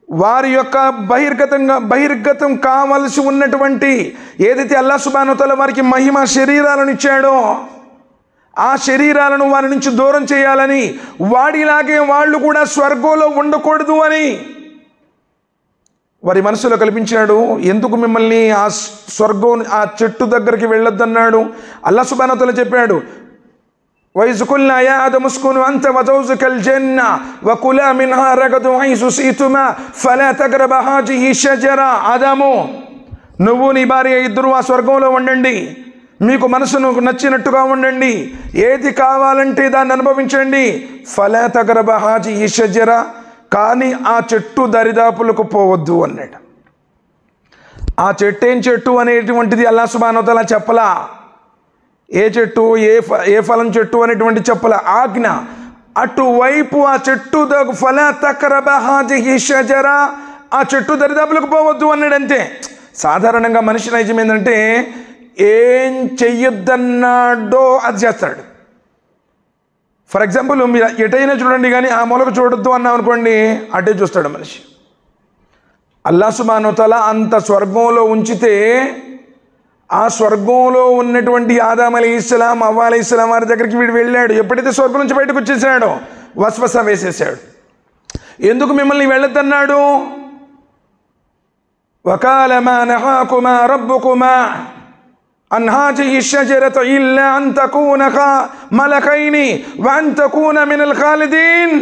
Speaker 1: వారి యొక్క బహిర్గతం కావలసి ఉన్నటువంటి ఏదైతే అల్లాహ్ సుబ్హానహు వ తఆలా వారికి మహిమ శరీరాలను ఇచ్చాడో ఆ శరీరాలను వారి నుంచి దూరం చేయాలని, వాడిలాగే వాళ్ళు కూడా స్వర్గంలో ఉండకూడదు అని వారి మనసులో కల్పించాడు. ఎందుకు మిమ్మల్ని ఆ స్వర్గం ఆ చెట్టు దగ్గరికి వెళ్ళొద్దన్నాడు? అల్లాహ్ సుబ్హానహు వ తఆలా చెప్పాడు, وَإِذْ قُلْنَا يَا آدَمُ اسْكُنْ أَنْتَ وَزَوْجُكَ الْجَنَّةَ وَكُلَا مِنْهَا رَغَدًا حَيْثُ شِئْتُمَا فَلَا تَقْرَبَا هَٰذِهِ الشَّجَرَةَ. ఆదాము, నువ్వు నీ భార్య ఇద్దరు ఆ స్వర్గంలో ఉండండి, మీకు మనసును నచ్చినట్టుగా ఉండండి, ఏది కావాలంటే దాన్ని అనుభవించండి. ఫలా తగ్రబా హాజిహి షజర, కానీ ఆ చెట్టు దరిదాపులకు పోవద్దు అన్నాడు. ఆ చెట్టు ఏం చెట్టు అనేటువంటిది అల్లాహ్ సుబ్హానహు వ తఆలా చెప్పలా. ఏ చెట్టు, ఏ ఫలం చెట్టు అనేటువంటి చెప్పల, ఆజ్ఞ. అటువైపు ఆ చెట్టు ఫలా తక్రబా హాజిహి షజర, ఆ చెట్టు దరిదాపులకు పోవద్దు అన్నాడు అంతే. సాధారణంగా మనిషి నైజం ఏంటంటే ఏం చెయ్యొద్దన్నాడో అది చేస్తాడు. ఫర్ ఎగ్జాంపుల్, మీరు ఎటైనా చూడండి కానీ ఆ మూలకు చూడొద్దు అన్నాం అనుకోండి, అటే చూస్తాడు మనిషి. అల్లాహ్ సుబ్హానహు వ తఆలా అంత స్వర్గంలో ఉంచితే ఆ స్వర్గంలో ఉన్నటువంటి ఆదం అలైహిస్సలాం, హవ్వ అలైహిస్సలాం వారి దగ్గరికి వీడు వెళ్ళాడు. ఎప్పుడైతే స్వర్గం నుంచి బయటకు వచ్చేసాడో వస్వస వేసేసాడు. ఎందుకు మిమ్మల్ని వెళ్ళొద్దన్నాడు? వకాల మా నహాకుమా రబ్బుకుమా అన్ హాజిహి షజరత ఇల్లా అన్ తకూన మలకైని వ అన్ తకూన మినల్ ఖాలిదీన్.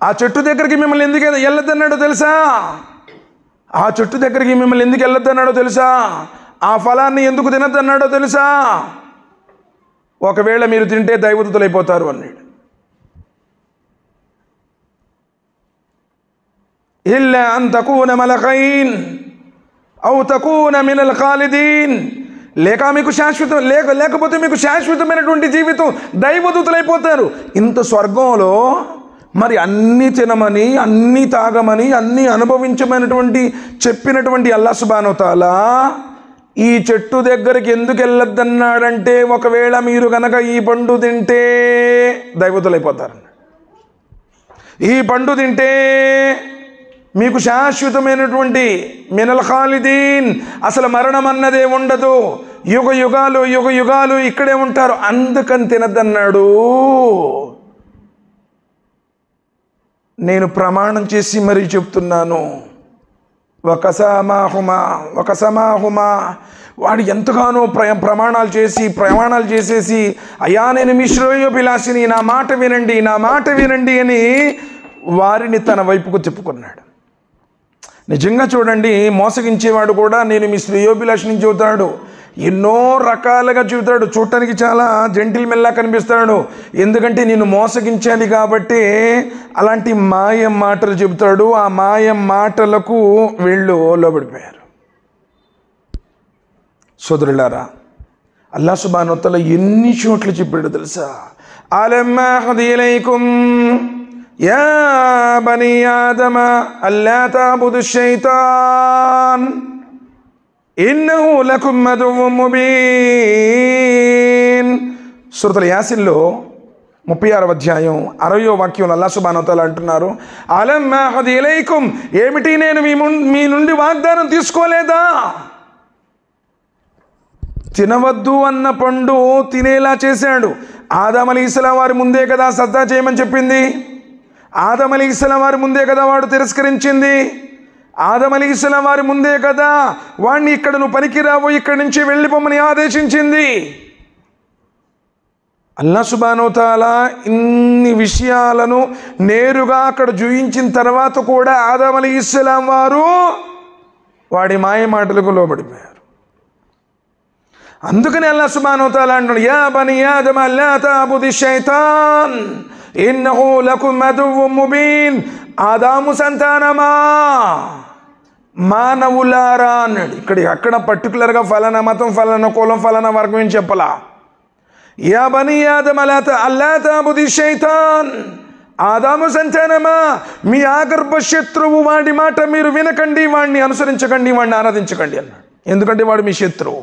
Speaker 1: ఆ చెట్టు దగ్గరికి మిమ్మల్ని ఎందుకు వెళ్ళొద్దన్నాడో తెలుసా? ఆ చెట్టు దగ్గరికి మిమ్మల్ని ఎందుకు వెళ్ళొద్దన్నాడో తెలుసా? ఆ ఫలాన్ని ఎందుకు తినద్దన్నాడో తెలుసా? ఒకవేళ మీరు తింటే దైవదూతలైపోతారు అన్నాడు. ఇల్లా అన్ తకూన మలకైన్ ఔ తకూన మినల్ ఖాలిదీన్, లేకపోతే మీకు శాశ్వతమైనటువంటి జీవితం, దైవదూతలైపోతారు. ఇంత స్వర్గంలో మరి అన్నీ తినమని, అన్నీ తాగమని, అన్నీ అనుభవించమనేటువంటి చెప్పినటువంటి అల్లాహ్ సుబ్హానహు వ తఆలా ఈ చెట్టు దగ్గరికి ఎందుకు వెళ్ళొద్దన్నాడంటే, ఒకవేళ మీరు కనుక ఈ పండు తింటే దైవతులైపోతారు, ఈ పండు తింటే మీకు శాశ్వతమైనటువంటి మినల్ ఖాలిదీన్, అసలు మరణం అన్నదే ఉండదు, యుగ యుగాలు ఇక్కడే ఉంటారు, అందుకని తినద్దన్నాడు. నేను ప్రమాణం చేసి మరీ చెప్తున్నాను, ఒకసమాహుమా వాడు ఎంతగానో ప్రమాణాలు చేసేసి అయ్యా నేను మీ శ్రేయోభిలాషిని, నా మాట వినండి అని వారిని తన వైపుకు చెప్పుకున్నాడు. నిజంగా చూడండి, మోసగించేవాడు కూడా నేను మీ శ్రేయోభిలాషిని చెబుతాడు, ఎన్నో రకాలుగా చెబుతాడు, చూడటానికి చాలా జెంటిల్మెన్లా కనిపిస్తాడు. ఎందుకంటే నేను మోసగించాలి కాబట్టి అలాంటి మాయం మాటలు చెబుతాడు. ఆ మాయం మాటలకు వీళ్ళు లోబడిపోయారు. సోదరులారా, అల్లాహ్ సుబ్హానహు వ తఆలా ఎన్ని చోట్ల చెప్పాడు తెలుసా? అలమ్ అహ్ది ఇలైకుం యా బనీ ఆదమ అల్లా తఅబుదు షైతాన్ ఇన్నహు లకుమ్ అదువ్వుమ్ ముబీన్. సూరతుల్ యాసిన్లో 36వ అధ్యాయం 60వ వాక్యంలో అల్లాహ్ సుబ్హానహు వ తఆలా అంటున్నారు, అలమ్ అహ్ది ఇలైకుం, ఏమిటి నేను మీ నుండి వాగ్దానం తీసుకోలేదా? తినవద్దు అన్న పండు తినేలా చేశాడు. ఆదం అలైహిస్సలాం వారి ముందే కదా సజ్దా చేయమని చెప్పింది, ఆదం అలైహిస్సలాం వారి ముందే కదా వాడు తిరస్కరించింది, ఆదం అలైహిస్సలాం వారి ముందే కదా వాడిని ఇక్కడ నువ్వు పనికిరావు, ఇక్కడి నుంచి వెళ్ళిపోమని ఆదేశించింది. అల్లాహ్ సుబ్హానహు వ తఆలా ఇన్ని విషయాలను నేరుగా అక్కడ చూయించిన తర్వాత కూడా ఆదం అలైహిస్సలాం వారు వాడి మాయ మాటలకు లోబడిపోయారు. అందుకని అల్లాహ్ సుబ్హానహు వ తఆలా అంటున్నాడు, యా బనీ ఆదమ లా తఅబుదు షైతాన్ ఇన్నహు లకుమ్ అదువ్వుమ్ ముబీన్. ఆదాము సంతానమా, మానవులారా అన్నాడు. అక్కడ పర్టికులర్గా ఫలానా మతం, ఫలానా కులం, ఫలానా వర్గం ఏం చెప్పలా. యా బనీ ఆదమ అల్లా తఅబుదు షైతాన్, ఆదాము సంతానమా, మీ ఆగర్భ శత్రువు వాడి మాట మీరు వినకండి, వాడిని అనుసరించకండి, వాడిని ఆరాధించకండి అన్నాడు. ఎందుకంటే వాడు మీ శత్రువు.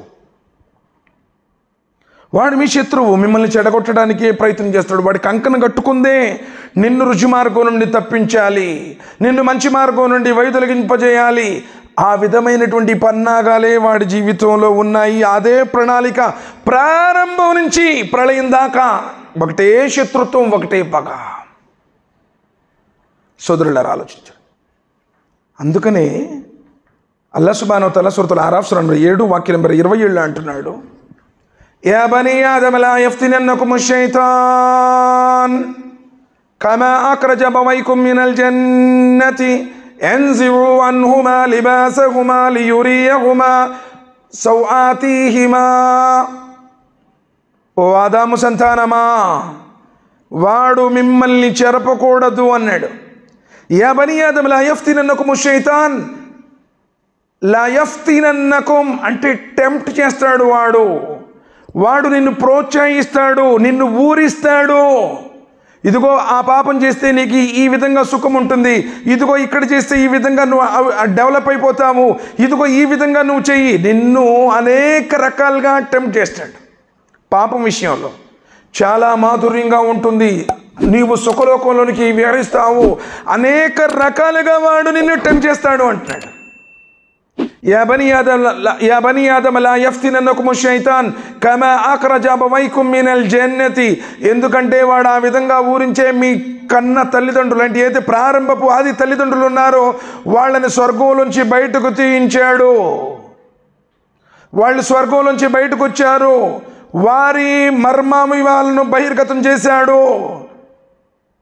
Speaker 1: వాడు మీ శత్రువు, మిమ్మల్ని చెడగొట్టడానికి ప్రయత్నం చేస్తాడు. వాడి కంకణ కట్టుకుందే నిన్ను రుచి మార్గం నుండి తప్పించాలి, నిన్ను మంచి మార్గం నుండి వైదొలగింపజేయాలి. ఆ విధమైనటువంటి పన్నాగాలే వాడి జీవితంలో ఉన్నాయి. అదే ప్రణాళిక ప్రారంభం నుంచి ప్రళయం దాకా ఒకటే శత్రుత్వం, ఒకటే పగ. సోదరులారా ఆలోచించారు. అందుకనే అల్లాహ్ సుబ్హానహు వ తఆలా సూరతుల్ అరాఫ్ సూరా 7 వాక్యం నంబర్ 27 అంటున్నాడు, యా బనీ ఆదమ లా యఫ్తినన్నకుము షైతాన్ కమా అఖ్రజ అబవైకుం మినల్ జన్నతి యన్జిఉ అన్హుమా లిబాసహుమా లియురియహుమా సౌఆతిహిమా. ఓ ఆదాము సంతానమా, వాడు మిమ్మల్ని చెరపకూడదు అన్నాడు. యా బనీ ఆదమ లా యఫ్తినన్నకుము షైతాన్, లా యఫ్తినన్నకుం అంటే టెంప్ట్ చేస్తాడు వాడు నిన్ను ప్రోత్సహిస్తాడు, నిన్ను ఊరిస్తాడు. ఇదిగో ఆ పాపం చేస్తే నీకు ఈ విధంగా సుఖం ఉంటుంది, ఇదిగో ఇక్కడ చేస్తే ఈ విధంగా నువ్వు డెవలప్ అయిపోతావు, ఇదిగో ఈ విధంగా నువ్వు చెయ్యి. నిన్ను అనేక రకాలుగా టెంప్ట్ చేస్తాడు. పాపం విషయంలో చాలా మాధుర్యంగా ఉంటుంది, నీవు సుఖలోకంలోనికి విహరిస్తావు, అనేక రకాలుగా వాడు నిన్ను టెంప్ట్ చేస్తాడు అంటున్నాడు. యా బనీ ఆదమ లా యఫ్తినన్నకుము షైతాన్ కమా అఖ్రజ అబవైకుం మినల్ జన్నతి. ఎందుకంటే వాడు ఆ విధంగా ఊరించే మీ కన్న తల్లిదండ్రులు అంటే ఏదైతే ప్రారంభపు ఆది తల్లిదండ్రులు ఉన్నారో వాళ్ళని స్వర్గంలోంచి బయటకు తీయించాడు. వాళ్ళు స్వర్గంలోంచి బయటకు వచ్చారు, వారి మర్మామి వాళ్ళను బహిర్గతం చేశాడు.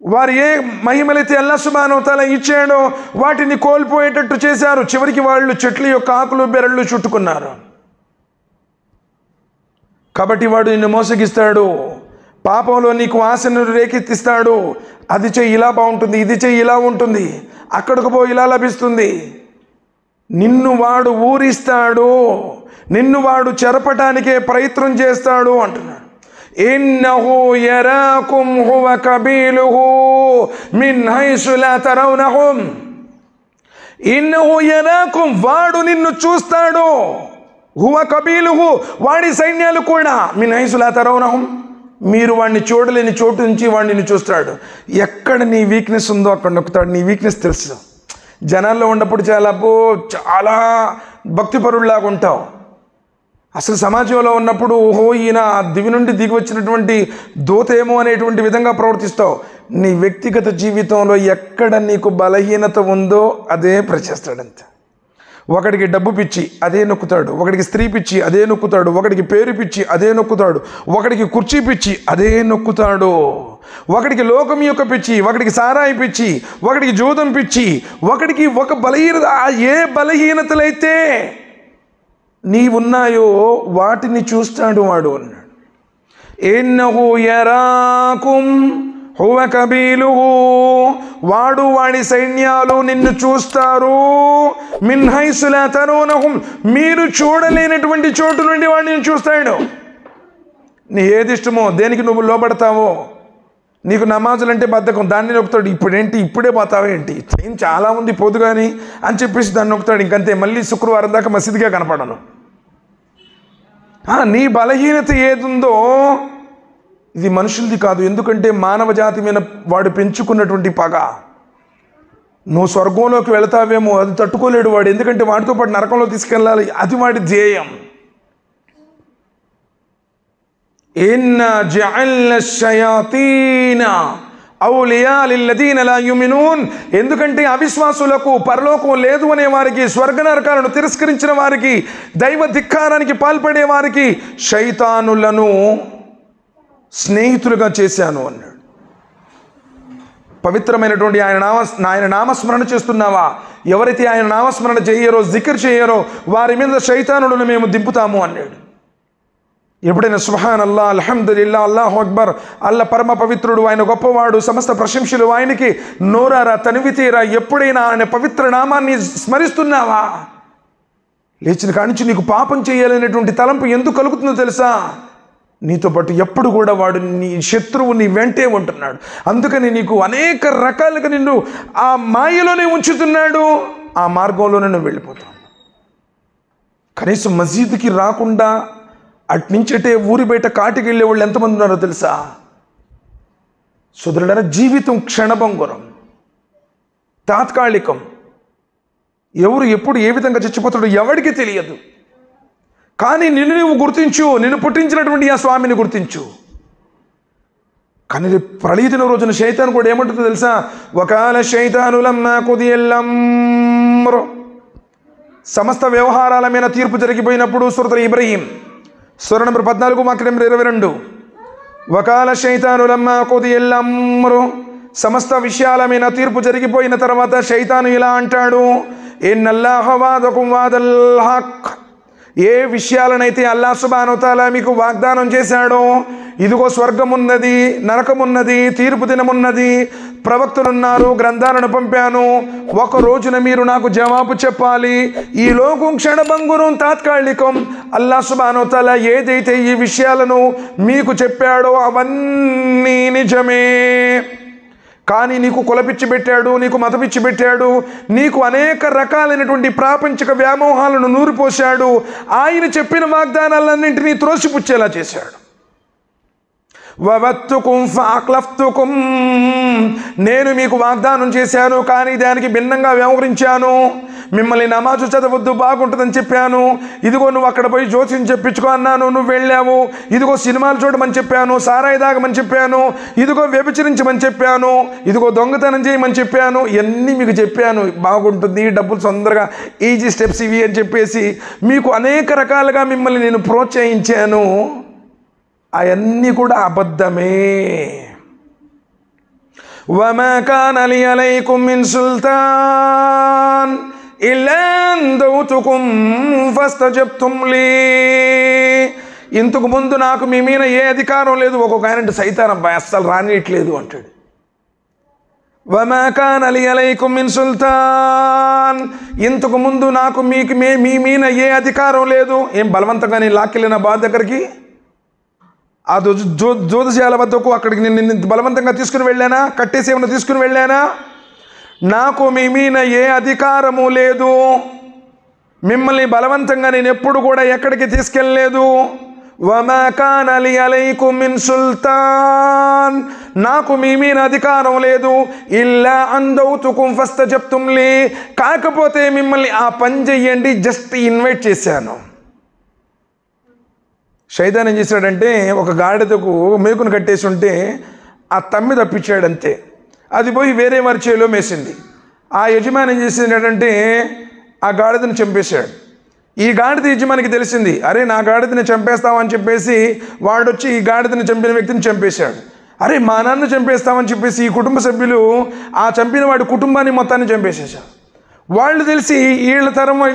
Speaker 1: వారు ఏ మహిమలైతే అల్లాహ్ సుబ్హానహు వ తఆలా ఇచ్చాడో వాటిని కోల్పోయేటట్టు చేశారు. చివరికి వాళ్ళు చెట్ల యొక్క ఆకులు బెరళ్ళు చుట్టుకున్నారు. కాబట్టి వాడు నిన్ను మోసగిస్తాడు, పాపంలో నీకు ఆశను రేకెత్తిస్తాడు. అది చెయ్యి ఇలా బాగుంటుంది, ఇది చెయ్యి ఇలా ఉంటుంది, అక్కడికి పో ఇలా లభిస్తుంది. నిన్ను వాడు ఊరిస్తాడు, నిన్ను వాడు చెరపటానికే ప్రయత్నం చేస్తాడు అంటున్నాడు. ఇన్నహు యరాకుం హువ కబీలుహు మిన్ హైసు లా తరౌనహుం. ఇన్నహు యరాకుం, వాడు నిన్ను చూస్తాడు. హువ కబీలుహు, వాడి సైన్యాలు కూడా. మిన్ హైసు లా తరౌనహుం, మీరు వాడిని చూడలేని చోటు నుంచి వాడిని నిన్ను చూస్తాడు. ఎక్కడ నీ వీక్నెస్ ఉందో అక్కడ నొక్కుతాడు. నీ వీక్నెస్ తెలుసు. జనాల్లో ఉన్నప్పుడు చాలా భక్తిపరుల్లాగా ఉంటావు, అసలు సమాజంలో ఉన్నప్పుడు ఓహో ఈయన దివి నుండి దిగి వచ్చినటువంటి దూతేమో అనేటువంటి విధంగా ప్రవర్తిస్తావు. నీ వ్యక్తిగత జీవితంలో ఎక్కడ నీకు బలహీనత ఉందో అదే ప్రచేస్తాడంతే. ఒకడికి డబ్బు పిచ్చి అదే నొక్కుతాడు, ఒకడికి స్త్రీ పిచ్చి అదే నొక్కుతాడు, ఒకడికి పేరు పిచ్చి అదే నొక్కుతాడు, ఒకడికి కుర్చీ పిచ్చి అదే నొక్కుతాడు, ఒకడికి లోకం యొక్క పిచ్చి, ఒకడికి సారాయి పిచ్చి, ఒకడికి జూదం పిచ్చి, ఒకడికి ఒక బలహీనత. ఏ బలహీనతలైతే నీవున్నాయో వాటిని చూస్తాడు వాడు అన్నాడు. ఇన్నహు యరాకుం హువ కబీలుహు, వాడు వాడి సైన్యాలు నిన్ను చూస్తారు. మిన్ హైసు లా తరౌనహుం, మీరు చూడలేనటువంటి చోటు నుండి వాడు నిన్ను చూస్తాడు. నీ ఏది ఇష్టమో, దేనికి నువ్వు లోబడతావో, నీకు నమాజులు అంటే బద్ధకం, దాన్ని నొక్కుతాడు. ఇప్పుడేంటి ఇప్పుడే పోతావేంటి, టైం చాలా ఉంది పోదు కానీ అని చెప్పేసి దాన్ని నొక్కుతాడు. ఇంకంతే, మళ్ళీ శుక్రవారం దాకా మసీదుగా కనపడను. నీ బలహీనత ఏదుందో ఇది మనుషులది కాదు. ఎందుకంటే మానవ జాతి మీద వాడు పెంచుకున్నటువంటి పగ. నువ్వు స్వర్గంలోకి వెళతావేమో, అది తట్టుకోలేడు వాడు. ఎందుకంటే వాడితో పాటు నరకంలో తీసుకెళ్ళాలి, అది వాడి ధ్యేయం. ఇన్నా జఅల్న షయాతీన ఔలియా లిల్లదీన లా యుమినూన్. ఎందుకంటే అవిశ్వాసులకు పరలోకం లేదు అనే వారికి, స్వర్గ నరకాలను తిరస్కరించిన వారికి, దైవ ధిక్కారానికి పాల్పడే వారికి శైతానులను స్నేహితులుగా చేశాను అన్నాడు. పవిత్రమైనటువంటి ఆయన నామస్మరణ చేస్తున్నావా? ఎవరైతే ఆయన నామస్మరణ చేయరో, జిక్ర్ చేయరో వారి మీద శైతానులను మేము దింపుతాము అన్నాడు. ఎప్పుడైనా సుబ్హాన్ అల్లా, అల్హమ్దులిల్లా, అల్లాహు అక్బర్, అల్లా పరమ పవిత్రుడు, ఆయన గొప్పవాడు, సమస్త ప్రశంసలు ఆయనకి, నోరారా తనివితీరా ఎప్పుడైనా ఆయన పవిత్ర నామాన్ని స్మరిస్తున్నావా? లేచిన కానించి నీకు పాపం చేయాలనేటువంటి తలంపు ఎందుకు కలుగుతుందో తెలుసా? నీతో పాటు ఎప్పుడు కూడా వాడు నీ శత్రువు నీ వెంటే ఉంటున్నాడు. అందుకని నీకు అనేక రకాలుగా నిన్ను ఆ మాయలోనే ఉంచుతున్నాడు, ఆ మార్గంలోనే నువ్వు వెళ్ళిపోతావు. కనీసం మసీదుకి రాకుండా అట్నుంచటే ఊరి బయట కాటికి వెళ్ళే వాళ్ళు ఎంతమంది ఉన్నారో తెలుసా? సోదరులారా, జీవితం క్షణభంగురం, తాత్కాలికం. ఎవరు ఎప్పుడు ఏ విధంగా చచ్చిపోతాడో ఎవరికి తెలియదు. కానీ నిన్ను నువ్వు గుర్తించు, నిన్ను పుట్టించినటువంటి ఆ స్వామిని గుర్తించు. కానీ ప్రళయ దిన రోజున శైతాను కూడా ఏమంటుందో తెలుసా? వకాల శైతాను లమ్మా కుదియల్ అమ్రు. సమస్త వ్యవహారాల మీద తీర్పు జరిగిపోయినప్పుడు సూరతుల్ ఇబ్రహీం సూర నంబర్ 14 వాక్యం 22. వకాల శైతాను లమ్మా కుదియల్ అమ్రు. సమస్త విషయాల మీద తీర్పు జరిగిపోయిన తర్వాత శైతాను ఇలా అంటాడు, ఇన్నల్లాహ వాదకుం వాదల్ హక్. ఏ విషయాలనైతే అల్లాహ్ సుబ్హానహు వ తఆలా మీకు వాగ్దానం చేశాడో, ఇదిగో స్వర్గం ఉన్నది, నరకం ఉన్నది, తీర్పు దినమున్నది, ప్రవక్తలున్నారు, గ్రంథాలను పంపాను, ఒక రోజున మీరు నాకు జవాబు చెప్పాలి. ఈ లోకం క్షణభంగురం, తాత్కాలికం. అల్లాహ్ సుబ్హానహు వ తఆలా ఏదైతే ఈ విషయాలను మీకు చెప్పాడో అవన్నీ నిజమే. కానీ నీకు కులపిచ్చి పెట్టాడు, నీకు మతపిచ్చి పెట్టాడు, నీకు అనేక రకాలైనటువంటి ప్రాపంచిక వ్యామోహాలను నూరిపోశాడు. ఆయన చెప్పిన వాగ్దానాలన్నింటినీ త్రోసిపుచ్చేలా చేశాడు. వవత్తుకుం ఫఅక్లఫ్తుకుం. నేను మీకు వాగ్దానం చేశాను, కానీ దానికి భిన్నంగా వ్యవహరించాను. మిమ్మల్ని నమాజు చదవద్దు, బాగుంటుందని చెప్పాను. ఇదిగో నువ్వు అక్కడ పోయి జ్యోతిని చెప్పించుకో అన్నాను, నువ్వు వెళ్ళావు. ఇదిగో సినిమాలు చూడమని చెప్పాను, సారాయి తాగమని చెప్పాను, ఇదిగో వ్యభిచరించమని చెప్పాను, ఇదిగో దొంగతనం చేయమని చెప్పాను, ఇవన్నీ మీకు చెప్పాను, బాగుంటుంది, డబ్బులు తొందరగా, ఈజీ స్టెప్స్ ఇవి అని చెప్పేసి మీకు అనేక రకాలుగా మిమ్మల్ని నేను ప్రోత్సహించాను. అవన్నీ కూడా అబద్ధమే. వమా కాన లీ అలైకుం మిన్ సుల్తాన్ ఇల్లా అన్ దౌతుకుం ఫస్తజబ్తుం లీ. ఇంతకు ముందు నాకు మీ మీద ఏ అధికారం లేదు. ఒక్కొక్క ఆయన సైతాన్ అబ్బాయి అస్సలు రానియట్లేదు అంటాడు. వమా కాన లీ అలైకుం మిన్ సుల్తాన్. ఇంతకు ముందు నాకు మీ మీద ఏ అధికారం లేదు. ఏం బలవంతంగా నేను లాక్కెళ్ళిన బాధ దగ్గరికి, ఆ జ్యోతిషాల వద్దకు అక్కడికి నిన్ను బలవంతంగా తీసుకుని వెళ్ళానా? కట్టేసి ఏమైనా తీసుకుని వెళ్ళానా? నాకు మీ మీద ఏ అధికారము లేదు. మిమ్మల్ని బలవంతంగా నేను ఎప్పుడు కూడా ఎక్కడికి తీసుకెళ్ళలేదు. వమా కాన లీ అలైకుం మిన్ సుల్తాన్. నాకు మీ మీద అధికారం లేదు. ఇల్లా అన్ దౌతుకుం ఫస్తజబ్తుం లీ. కాకపోతే మిమ్మల్ని ఆ పని చెయ్యండి, జస్ట్ ఇన్వైట్ చేశాను. శైతాన్ ఏం చేశాడంటే, ఒక గాడిదకు మేకును కట్టేసి ఉంటే ఆ తమ్మి తప్పించాడంతే. అది పోయి వేరే వారి చేలో మేసింది. ఆ యజమాని ఏం చేసిందంటే ఆ గాడిదను చంపేశాడు. ఈ గాడిద యజమానికి తెలిసింది, అరే నా గాడిదని చంపేస్తామని చెప్పేసి వాడొచ్చి ఈ గాడిదని చంపిన వ్యక్తిని చంపేశాడు. అరే మా నాన్న చంపేస్తామని చెప్పేసి ఈ కుటుంబ సభ్యులు ఆ చంపిన వాడి కుటుంబాన్ని మొత్తాన్ని చంపేసేశారు. వాళ్ళు తెలిసి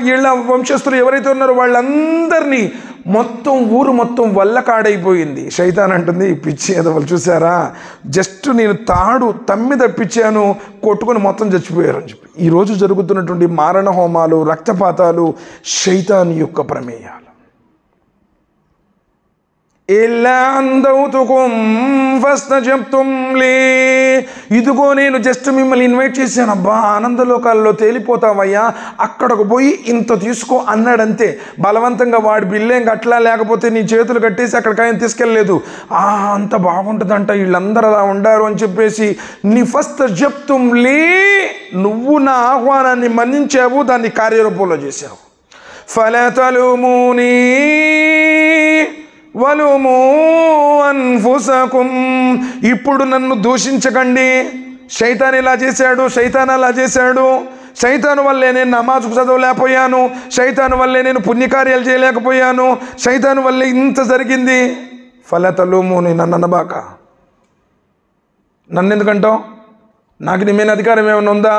Speaker 1: వీళ్ళ వంశస్థులు ఎవరైతే ఉన్నారో వాళ్ళందరినీ మొత్తం ఊరు మొత్తం వల్లకాడైపోయింది. శైతాన్ అంటుంది, పిచ్చి ఎదవలు చూసారా, జస్ట్ నేను తాడు తమ్మి తప్పించాను, కొట్టుకొని మొత్తం చచ్చిపోయారు అని చెప్పి. ఈరోజు జరుగుతున్నటువంటి మారణ హోమాలు, రక్తపాతాలు శైతాన్ యొక్క ప్రమేయాలు. ఇల్లా అన్ దౌతుకుం ఫస్తజబ్తుం లీ. ఇదిగో నేను జస్ట్ మిమ్మల్ని ఇన్వైట్ చేశాను, అబ్బా ఆనందలోకాల్లో తేలిపోతావయ్యా, అక్కడకు పోయి ఇంత తీసుకో అన్నాడంతే. బలవంతంగా వాడి బిల్లేం కట్టలా, లేకపోతే నీ చేతులు కట్టేసి అక్కడికి ఆయన తీసుకెళ్ళలేదు. అంత బాగుంటుందంట, వీళ్ళందరూ అలా ఉండారు అని చెప్పేసి నీ ఫస్తజబ్తుం లీ. నువ్వు నా ఆహ్వానాన్ని మన్నించావు, దాన్ని కార్యరూపంలో చేశావు. ఫలా తలుమూనీ వలుము అన్ఫుసకుం. ఇప్పుడు నన్ను దూషించకండి. శైతాన్ ఇలా చేశాడు, శైతాన్ అలా చేశాడు, శైతాను వల్లే నేను నమాజు చదవలేకపోయాను, శైతాను వల్లే నేను పుణ్యకార్యాలు చేయలేకపోయాను, శైతాను వల్లే ఇంత జరిగింది. ఫలతలుముని, నన్ను అనబాక. నన్ను ఎందుకంటావు? నాకు నీ మీద అధికారం ఏమైనా ఉందా?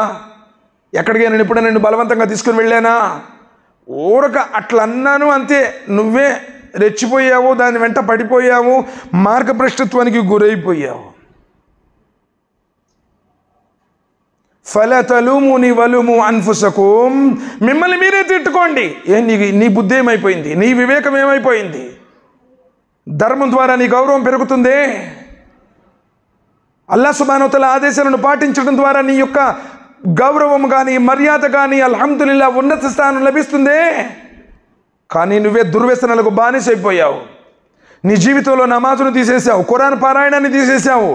Speaker 1: ఎక్కడికి నేను ఎప్పుడైనా నిన్ను బలవంతంగా తీసుకుని వెళ్ళానా? ఊరక అట్లా అన్నాను అంతే. నువ్వే రెచ్చిపోయావు, దాని వెంట పడిపోయావు, మార్గభ్రష్టత్వానికి గురైపోయావు. ఫలతలుముని వలుము అన్ఫుసకుం. మిమ్మల్ని మీరే తిట్టుకోండి. నీ బుద్ధి ఏమైపోయింది? నీ వివేకం ఏమైపోయింది? ధర్మం ద్వారా నీ గౌరవం పెరుగుతుందే. అల్లాహ్ సుబ్హానహు వ తఆలా ఆదేశాలను పాటించడం ద్వారా నీ యొక్క గౌరవం కానీ మర్యాద కానీ అల్హమ్దులిల్లాహ్ ఉన్నత స్థానం లభిస్తుందే. కానీ నువ్వే దుర్వ్యసనాలకు బానిసైపోయావు. నీ జీవితంలో నమాజును తీసేసావు, ఖురాన్ పారాయణాన్ని తీసేసావు.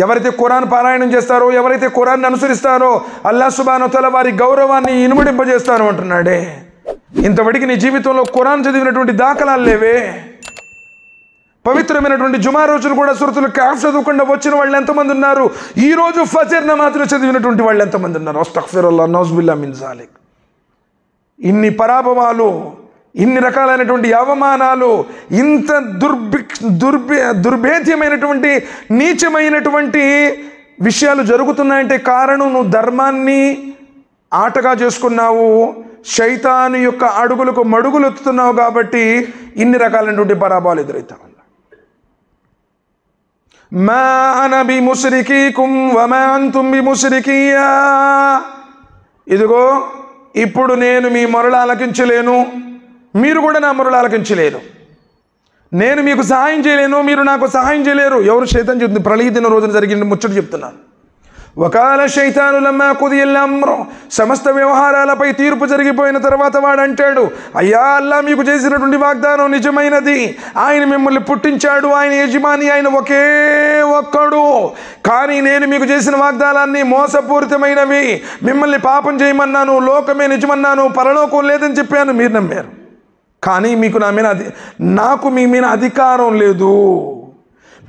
Speaker 1: ఎవరైతే ఖురాన్ పారాయణం చేస్తారో, ఎవరైతే ఖురాన్ని అనుసరిస్తారో అల్లాహ్ సుబ్హానహు వ తఆలా వారి గౌరవాన్ని ఇనుమడింపజేస్తాను అంటున్నాడే. ఇంతవరకు నీ జీవితంలో ఖురాన్ చదివినటువంటి దాఖలాలు లేవే. పవిత్రమైనటువంటి జుమా రోజులు కూడా సూరతుల్ కహఫ్ చదవకుండా వచ్చిన వాళ్ళు ఎంతమంది ఉన్నారు? ఈరోజు ఫజర్ నమాజులు చదివినటువంటి వాళ్ళు ఎంతమంది ఉన్నారు? అస్తగ్ఫిరుల్లాహ్ నౌజుబిల్లాహ్ మిన్ జాలిక్. ఇన్ని పరాభవాలు, ఇన్ని రకాలైనటువంటి అవమానాలు, ఇంత దుర్భేద్యమైనటువంటి నీచమైనటువంటి విషయాలు జరుగుతున్నాయంటే కారణం నువ్వు ధర్మాన్ని ఆటగా చేసుకున్నావు, శైతాను యొక్క అడుగులకు మడుగులు ఎత్తుతున్నావు. కాబట్టి ఇన్ని రకాలైనటువంటి పరాభవాలు ఎదురవుతా ఉన్నాయి. మా అన బిముశ్రికీకుం వమా అంతుం బిముశ్రికియా. ఇదిగో ఇప్పుడు నేను మీ మొరలు ఆలకించలేను, మీరు కూడా నా మొరలు ఆలకించలేరు. నేను మీకు సహాయం చేయలేను, మీరు నాకు సహాయం చేయలేరు. ఎవరు? శైతాన్ చెప్తుంది. ప్రళయ దిన రోజున జరిగిన ముచ్చట చెప్తున్నాను. వకాల శైతాను లమ్మా కుదియల్ అమ్రు. సమస్త వ్యవహారాలపై తీర్పు జరిగిపోయిన తర్వాత వాడు అంటాడు, అయ్యా అల్లా మీకు చేసినటువంటి వాగ్దానం నిజమైనది. ఆయన మిమ్మల్ని పుట్టించాడు, ఆయన యజమాని, ఆయన ఒకే ఒక్కడు. కానీ నేను మీకు చేసిన వాగ్దానాన్ని మోసపూరితమైనవి. మిమ్మల్ని పాపం చేయమన్నాను, లోకమే నిజమన్నాను, పరలోకం లేదని చెప్పాను, మీరు నమ్మారు. కానీ మీకు నాకు మీ మీద అధికారం లేదు.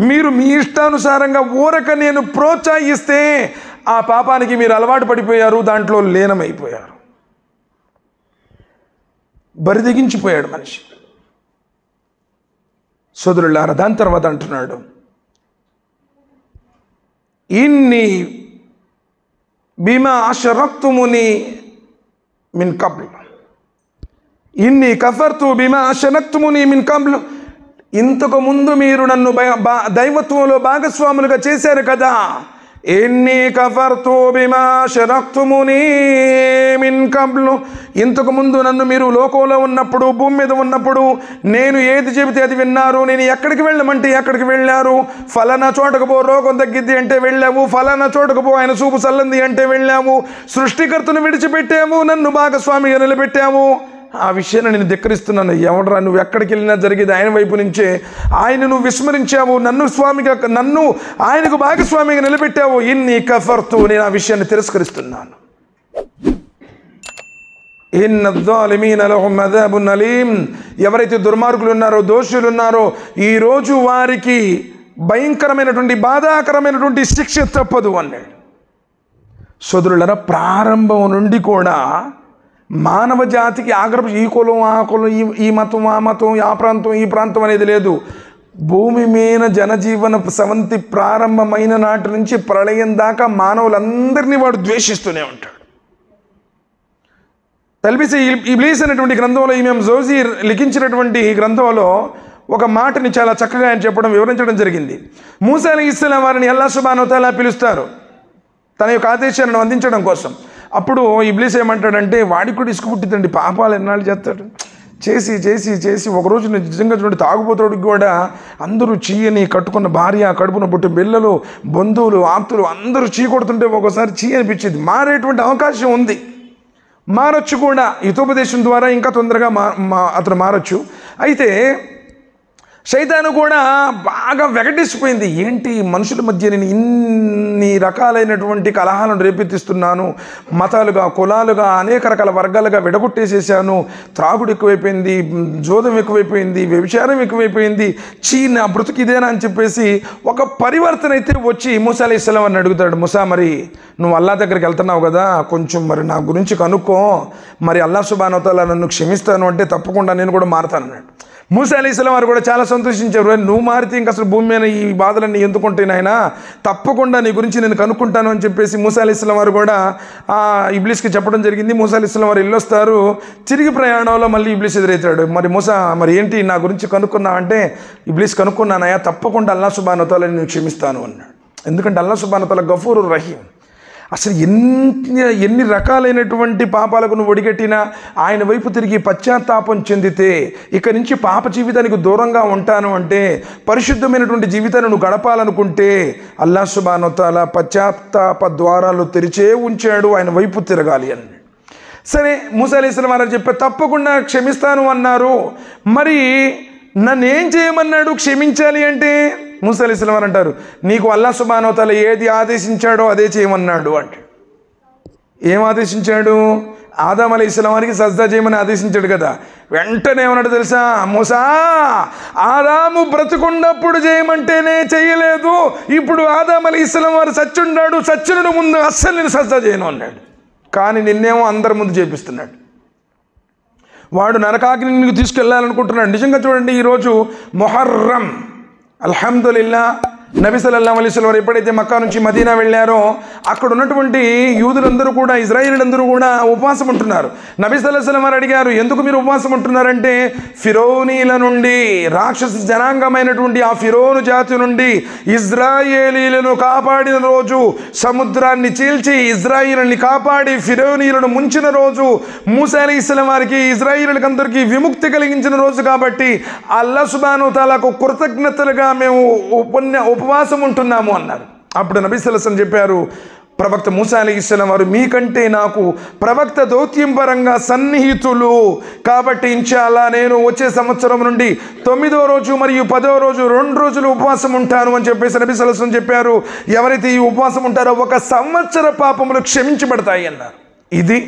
Speaker 1: మీరు మీ ఇష్టానుసారంగా ఊరక నేను ప్రోత్సహిస్తే ఆ పాపానికి మీరు అలవాటు పడిపోయారు, దాంట్లో లీనమైపోయారు. బరిదెగించిపోయాడు మనిషి. సోదరులారా, దాని తర్వాత అంటున్నాడు, ఇన్ని బిమా అష్రక్తుముని మిన్ కబ్ల్, ఇన్ని కఫర్తు బిమా అష్రక్తుముని మిన్ కబ్ల్. ఇంతకు ముందు మీరు నన్ను దైవత్వంలో భాగస్వాములుగా చేశారు కదా. ఎన్ని కఫర్తు బిమా అష్రక్తుముని మిన్ కబ్ల్. ఇంతకు ముందు నన్ను మీరు లోకంలో ఉన్నప్పుడు, భూమి మీద ఉన్నప్పుడు నేను ఏది చెబితే అది విన్నారు. నేను ఎక్కడికి వెళ్ళమంటే ఎక్కడికి వెళ్ళారు. ఫలానా చోటకు పో, రోగం తగ్గిద్ది అంటే వెళ్ళావు. ఫలానా చోటకు పో, ఆయన చూపు చల్లంది అంటే వెళ్ళావు. సృష్టికర్తను విడిచిపెట్టావు, నన్ను భాగస్వామిగా నిలబెట్టావు. ఆ విషయాన్ని నేను ధిక్కరిస్తున్నాను. ఎవడరా నువ్వు ఎక్కడికి వెళ్ళినా జరిగేది ఆయన వైపు నుంచే. ఆయన నువ్వు విస్మరించావు, నన్ను ఆయనకు భాగస్వామిగా నిలబెట్టావు. ఇన్ని కఫర్తు, నేను ఆ విషయాన్ని తిరస్కరిస్తున్నాను. ఇన్న జ్జాలిమీన లహుమ్ అదాబున్ అలీం. ఎవరైతే దుర్మార్గులు ఉన్నారో, దోషులు ఉన్నారో, ఈరోజు వారికి భయంకరమైనటువంటి బాధాకరమైనటువంటి శిక్ష తప్పదు అన్నాడు. సోదరులారా, ప్రారంభం నుండి కూడా మానవ జాతికి ఈ కులం ఆ కులం, ఈ మతం ఆ మతం, ఆ ప్రాంతం ఈ ప్రాంతం అనేది లేదు. భూమి మీద జనజీవన సవంతి ప్రారంభమైన నాటి నుంచి ప్రళయం దాకా మానవులందరినీ వాడు ద్వేషిస్తూనే ఉంటాడు. తల్బిస్ ఇబ్లీస్ అనేటువంటి గ్రంథంలో ఇమాం జౌజీ లిఖించినటువంటి గ్రంథంలో ఒక మాటని చాలా చక్కగా ఆయన చెప్పడం, వివరించడం జరిగింది. మూసా అలైహిస్సలాం వారిని అల్లాహ్ సుబ్హానహు వ తఆలా పిలుస్తారు తన యొక్క ఆదేశాలను అందించడం కోసం. అప్పుడు ఇబ్లీస్ ఏమంటాడంటే, వాడికి కూడా ఇసుకు పుట్టిందండి, పాపాలు ఎన్నాళ్ళు చేస్తాడు, చేసి చేసి చేసి ఒకరోజు నిజంగా చూడండి, తాగుబోతుడికి కూడా అందరూ చీయని కట్టుకున్న భార్య, కడుపున పుట్టిన పిల్లలు, బంధువులు, ఆప్తులు అందరూ చీ కొడుతుంటే ఒక్కోసారి చీ అనిపించింది. మారేటువంటి అవకాశం ఉంది, మారచ్చు కూడా. హితోపదేశం ద్వారా ఇంకా తొందరగా అతను మారచ్చు. అయితే శైతాను కూడా బాగా వెగటిసిపోయింది. ఏంటి మనుషుల మధ్య నేను ఇన్ని రకాలైనటువంటి కలహాలను రేపెత్తిస్తున్నాను, మతాలుగా, కులాలుగా, అనేక రకాల వర్గాలుగా విడగొట్టేసేసాను. త్రాగుడు ఎక్కువైపోయింది, జోదం ఎక్కువైపోయింది, వ్యభిచారం ఎక్కువైపోయింది, నా బ్రతుకు ఇదేనా అని చెప్పేసి ఒక పరివర్తన అయితే వచ్చి మూసా అలైహిస్సలాం అని అడుగుతాడు, మూసా మరి నువ్వు అల్లాహ్ దగ్గరికి వెళ్తున్నావు కదా, కొంచెం మరి నా గురించి కనుక్కో, మరి అల్లాహ్ సుబ్హానహు వ తఆలా నన్ను క్షమిస్తాను అంటే తప్పకుండా నేను కూడా మారుతాను అన్నాడు. మూసా అలైహిస్సలాం వారు కూడా చాలా సంతోషించారు. నువ్వు మారితే ఇంక అసలు భూమి మీద ఈ బాధలన్నీ ఎందుకుంటేనాయన, తప్పకుండా నీ గురించి నేను కనుక్కుంటాను అని చెప్పేసి మూసా అలైహిస్సలాం వారు కూడా ఇబ్లీస్కి చెప్పడం జరిగింది. మూసా అలైహిస్సలాం వారు వెళ్ళొస్తారు. తిరిగి ప్రయాణంలో మళ్ళీ ఇబ్లీస్ ఎదురవుతాడు. మరి మూసా మరి ఏంటి నా గురించి కనుక్కున్నావు అంటే, ఇబ్లీస్ కనుక్కున్నానయా, తప్పకుండా అల్లాహ్ సుబ్హానహు వ తఆలా నేను క్షమిస్తాను అన్నాడు. ఎందుకంటే అల్లాహ్ సుబ్హానహు వ తఆలా గఫూరుర్ రహీం. అసలు ఎన్ని రకాలైనటువంటి పాపాలకు నువ్వు ఒడిగట్టినా ఆయన వైపు తిరిగి పశ్చాత్తాపం చెందితే ఇక నుంచి పాప జీవితానికి దూరంగా ఉంటాను అంటే, పరిశుద్ధమైనటువంటి జీవితాన్ని నువ్వు గడపాలనుకుంటే అల్లాహ్ సుబ్హానహు వ తఆలా పశ్చాత్తాప ద్వారాలు తెరిచే ఉంచాడు, ఆయన వైపు తిరగాలి అని. సరే మూసా అలైహిస్సలాం వారు చెప్పారు, తప్పకుండా క్షమిస్తాను అన్నారు. మరి నన్నేం చేయమన్నాడు క్షమించాలి అంటే? మూసా అలైహిస్సలాం వారు అంటారు, నీకు అల్లాహ్ సుబ్హానహు వ తఆలా ఏది ఆదేశించాడో అదే చేయమన్నాడు అంటే. ఏం ఆదేశించాడు? ఆదం అలైహిస్సలాం వారికి సజ్దా చేయమని ఆదేశించాడు కదా. వెంటనే ఏమన్నాడు తెలుసా? మూసా, ఆదాము బ్రతుకున్నప్పుడు చేయమంటేనే చేయలేదు, ఇప్పుడు ఆదం అలైహిస్సలాం వారు చచ్చున్నాడు, చచ్చునుడు ముందు అస్సలు నేను సజ్దా చేయను అన్నాడు. కానీ నిన్నేమో అందరి ముందు చేపిస్తున్నాడు. వాడు నరకాగ్నికి తీసుకెళ్ళాలనుకుంటున్నాడు. నిజంగా చూడండి, ఈరోజు మొహర్రం, అల్హమ్దులిల్లా, నబీ సల్లల్లాహు అలైహి వసల్లం ఎప్పుడైతే మక్కా నుంచి మదీనా వెళ్ళారో అక్కడ ఉన్నటువంటి యూదులందరూ కూడా, ఇజ్రాయేలీలందరూ కూడా ఉపవాసం ఉంటున్నారు. నబీ సల్లల్లాహు అలైహి వసల్లం వారు అడిగారు, ఎందుకు మీరు ఉపవాసం ఉంటున్నారంటే, ఫిరౌనీల నుండి, రాక్షస జనాంగమైనటువంటి ఆ ఫిరౌను జాతి నుండి ఇజ్రాయేలీలను కాపాడిన రోజు, సముద్రాన్ని చీల్చి ఇజ్రాయేలుని కాపాడి ఫిరౌనీలను ముంచిన రోజు, మూసా అలైహిస్సలాం వారికి ఇజ్రాయేలీలకు అందరికీ విముక్తి కలిగించిన రోజు కాబట్టి అల్లాహ్ సుబ్హానహు వ తఆలాకు కృతజ్ఞతలుగా మేము ఉపవాసం ఉంటున్నాము అన్నారు. అప్పుడు నబీ సల్లల్లాహు అలైహి వసల్లం చెప్పారు, ప్రవక్త మూసా అలైహిస్సలాం వారు మీకంటే నాకు ప్రవక్త దౌత్యం పరంగా సన్నిహితులు కాబట్టి ఇన్షాల్లా నేను వచ్చే సంవత్సరం నుండి 9వ రోజు మరియు 10వ రోజు 2 రోజులు ఉపవాసం ఉంటాను అని చెప్పేసి నబీ సల్లల్లాహు అలైహి వసల్లం చెప్పారు. ఎవరైతే ఈ ఉపవాసం ఉంటారో 1 సంవత్సర పాపములు క్షమించబడతాయి అన్నారు. ఇది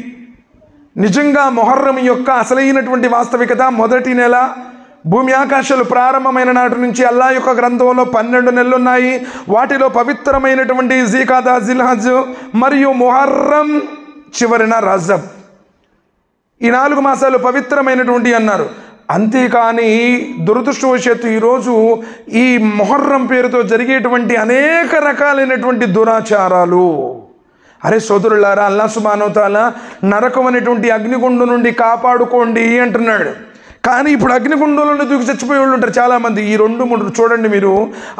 Speaker 1: నిజంగా మొహర్రం యొక్క అసలైనటువంటి వాస్తవికత. మొదటి నెల, భూమి ఆకాశాలు ప్రారంభమైన నాటి నుంచి అల్లాహ్ యొక్క గ్రంథంలో 12 నెలలు ఉన్నాయి. వాటిలో పవిత్రమైనటువంటి జిల్ఖాదా, జిల్హజ్ మరియు ముహర్రం, చివరిన రజబ్, ఈ 4 మాసాలు పవిత్రమైనటువంటి అన్నారు. అంతేకాని దురదృష్టవశాత్తు ఈరోజు ఈ మొహర్రం పేరుతో జరిగేటువంటి అనేక రకాలైనటువంటి దురాచారాలు. అరే సోదరులారా, అల్లాహ్ సుబ్హానహు వ తఆలా నరకం అనేటువంటి అగ్నిగుండం నుండి కాపాడుకోండి అంటున్నాడు. కానీ ఇప్పుడు అగ్నిగుండంలో దూకి చచ్చిపోయే వాళ్ళు ఉంటారు చాలామంది. ఈ 2-3 చూడండి మీరు,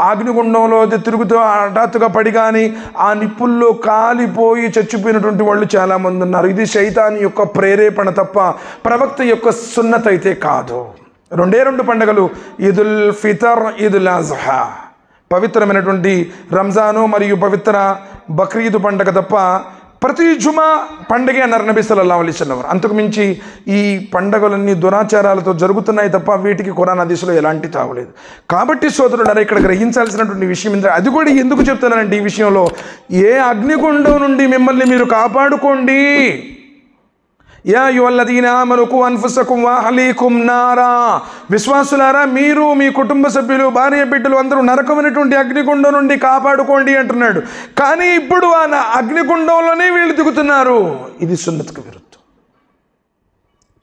Speaker 1: అగ్నిగుండంలో తిరుగుతూ హఠాత్తుగా పడి కానీ ఆ నిప్పుల్లో కాలిపోయి చచ్చిపోయినటువంటి వాళ్ళు చాలామంది ఉన్నారు. ఇది శైతాన్ యొక్క ప్రేరేపణ తప్ప ప్రవక్త యొక్క సున్నత్ అయితే కాదు. 2 పండుగలు, ఈదుల్ ఫితర్, ఈదుల్ అజ్హా, పవిత్రమైనటువంటి రంజాను మరియు పవిత్ర బక్రీద్ పండుగ తప్ప ప్రతి జుమా పండుగ అన్నారు నబీ సల్లల్లాహు అలైహి వసల్లం. అంతకు మించి ఈ పండుగలన్నీ దురాచారాలతో జరుగుతున్నాయి తప్ప వీటికి ఖురాన్ హదీసులో ఎలాంటి తావులేదు. కాబట్టి సోదరులారా, ఇక్కడ గ్రహించాల్సినటువంటి విషయం ఏంటంటే, అది కూడా ఎందుకు చెప్తున్నానంటే, ఈ విషయంలో ఏ అగ్నిగుండం నుండి మిమ్మల్ని మీరు కాపాడుకోండి. యా అయ్యుహల్లదీన ఆమనూ ఖూ అన్ఫుసకుమ్ వ అహ్లీకుమ్ నారా, విశ్వాసులారా మీరు మీ కుటుంబ సభ్యులు, భార్య బిడ్డలు అందరూ నరకమైనటువంటి అగ్నిగుండం నుండి కాపాడుకోండి అంటున్నాడు. కానీ ఇప్పుడు ఆ అగ్నిగుండంలోనే వీళ్ళు దిగుతున్నారు. ఇది సున్నత్కు విరుద్ధం.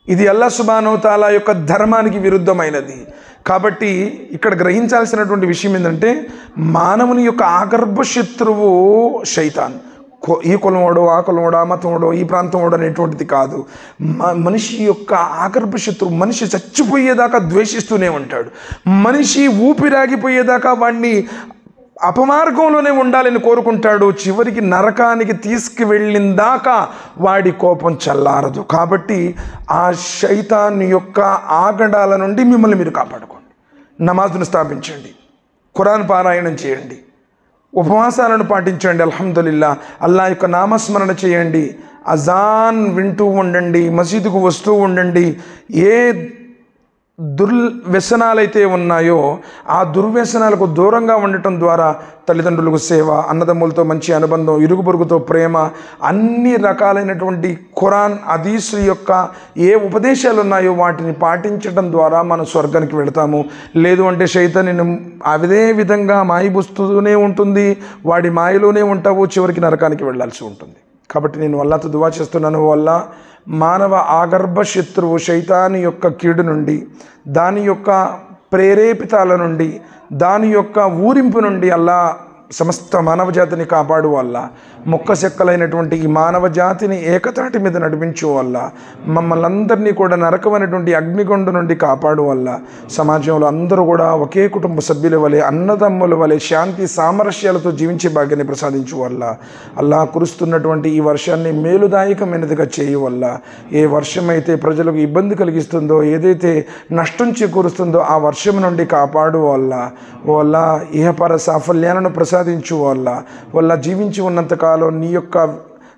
Speaker 1: ఇది అల్లాహ్ సుబ్హానహు వ తఆలా యొక్క ధర్మానికి విరుద్ధమైనది. కాబట్టి ఇక్కడ గ్రహించాల్సినటువంటి విషయం ఏంటంటే, మానవుని యొక్క ఆగర్భ శత్రువు శైతాన్. ఈ కులమోడో, ఆ కులమోడో, ఆ మతమోడో, ఈ ప్రాంతమోడో అనేటువంటిది కాదు. మనిషి యొక్క ఆగర్భ శత్రువు. మనిషి చచ్చిపోయేదాకా ద్వేషిస్తూనే ఉంటాడు. మనిషి ఊపిరాగిపోయేదాకా వాడిని అపమార్గంలోనే ఉండాలని కోరుకుంటాడు. చివరికి నరకానికి తీసుకువెళ్ళిన దాకా వాడి కోపం చల్లారదు. కాబట్టి ఆ శైతాన్ యొక్క ఆగడాల నుండి మిమ్మల్ని మీరు కాపాడుకోండి. నమాజును స్థాపించండి, ఖురాన్ పారాయణం చేయండి, ఉపవాసాలను పాటించండి. అల్హమ్దులిల్లా, అల్లాహ్ యొక్క నామస్మరణ చేయండి, అజాన్ వింటూ ఉండండి, మసీదుకు వస్తూ ఉండండి. ఏ దుర్వ్యసనాలైతే ఉన్నాయో ఆ దుర్వ్యసనాలకు దూరంగా ఉండటం ద్వారా తల్లిదండ్రులకు సేవ, అన్నదమ్ములతో మంచి అనుబంధం, ఇరుగు పొరుగుతో ప్రేమ, అన్ని రకాలైనటువంటి ఖురాన్ హదీసు యొక్క ఏ ఉపదేశాలు ఉన్నాయో వాటిని పాటించడం ద్వారా మనం స్వర్గానికి వెళతాము. లేదు అంటే శైతాను అదే విధంగా మాయబుస్తూనే ఉంటుంది, వాడి మాయలోనే ఉంటావు, చివరికి నరకానికి వెళ్ళాల్సి ఉంటుంది. కాబట్టి నేను అల్లాహ్తో దువా చేస్తున్నాను, వల్ల మానవ ఆగర్భ శత్రువు శైతాను యొక్క కీడు నుండి, దాని యొక్క ప్రేరేపితాల నుండి, దాని యొక్క ఊరింపు నుండి అల్లాహ్ సమస్త మానవ జాతిని కాపాడు వల్ల, మొక్కసెక్కలైనటువంటి ఈ మానవ జాతిని ఏకతాటి మీద నడిపించు వల్ల, మమ్మల్ని అందరినీ కూడా నరకమైనటువంటి అగ్నిగుండం నుండి కాపాడు వల్ల, సమాజంలో అందరూ కూడా ఒకే కుటుంబ సభ్యుల వలె, అన్నదమ్ముల వలె శాంతి సామరస్యాలతో జీవించే భాగ్యాన్ని ప్రసాదించు వల్ల, అల్లాహ్ కురుస్తున్నటువంటి ఈ వర్షాన్ని మేలుదాయకమైనదిగా చేయు వల్ల, ఏ వర్షం అయితే ప్రజలకు ఇబ్బంది కలిగిస్తుందో, ఏదైతే నష్టం చేకూరుస్తుందో ఆ వర్షం నుండి కాపాడు వల్ల ఇహపర సాఫల్యాలను ప్రసాదించు వల్ల జీవించి ఉన్నంతకాలం నీ యొక్క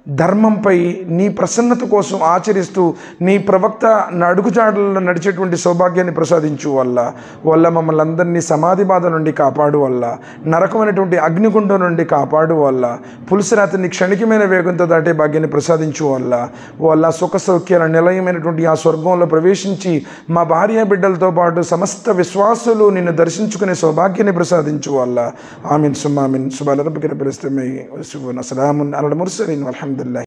Speaker 1: ధర్మంపై నీ ప్రసన్నత కోసం ఆచరిస్తూ నీ ప్రవక్త అడుగుజాడల్లో నడిచేటువంటి సౌభాగ్యాన్ని ప్రసాదించు వల్ల మమ్మల్ని అందరినీ సమాధి బాధ నుండి కాపాడు వల్ల, నరకమైనటువంటి అగ్నిగుండం నుండి కాపాడు వల్ల, పులుసరాత్రిని క్షణికమైన వేగంతో దాటే భాగ్యాన్ని ప్రసాదించు వల్ల సుఖ సౌఖ్యాల నిలయమైనటువంటి ఆ స్వర్గంలో ప్రవేశించి మా భార్య బిడ్డలతో పాటు సమస్త విశ్వాసులు నిన్ను దర్శించుకునే సౌభాగ్యాన్ని ప్రసాదించు వల్ల. ఆమీన్ సుమ్మ ఆమీన్. సుబ్హాన రబ్బిక రబ్బిల్ ఇజ్జతి అమ్మా యసిఫూన్, సలామున్ అలల్ ముర్సలీన్, వల్హమ్దులిల్లాహి.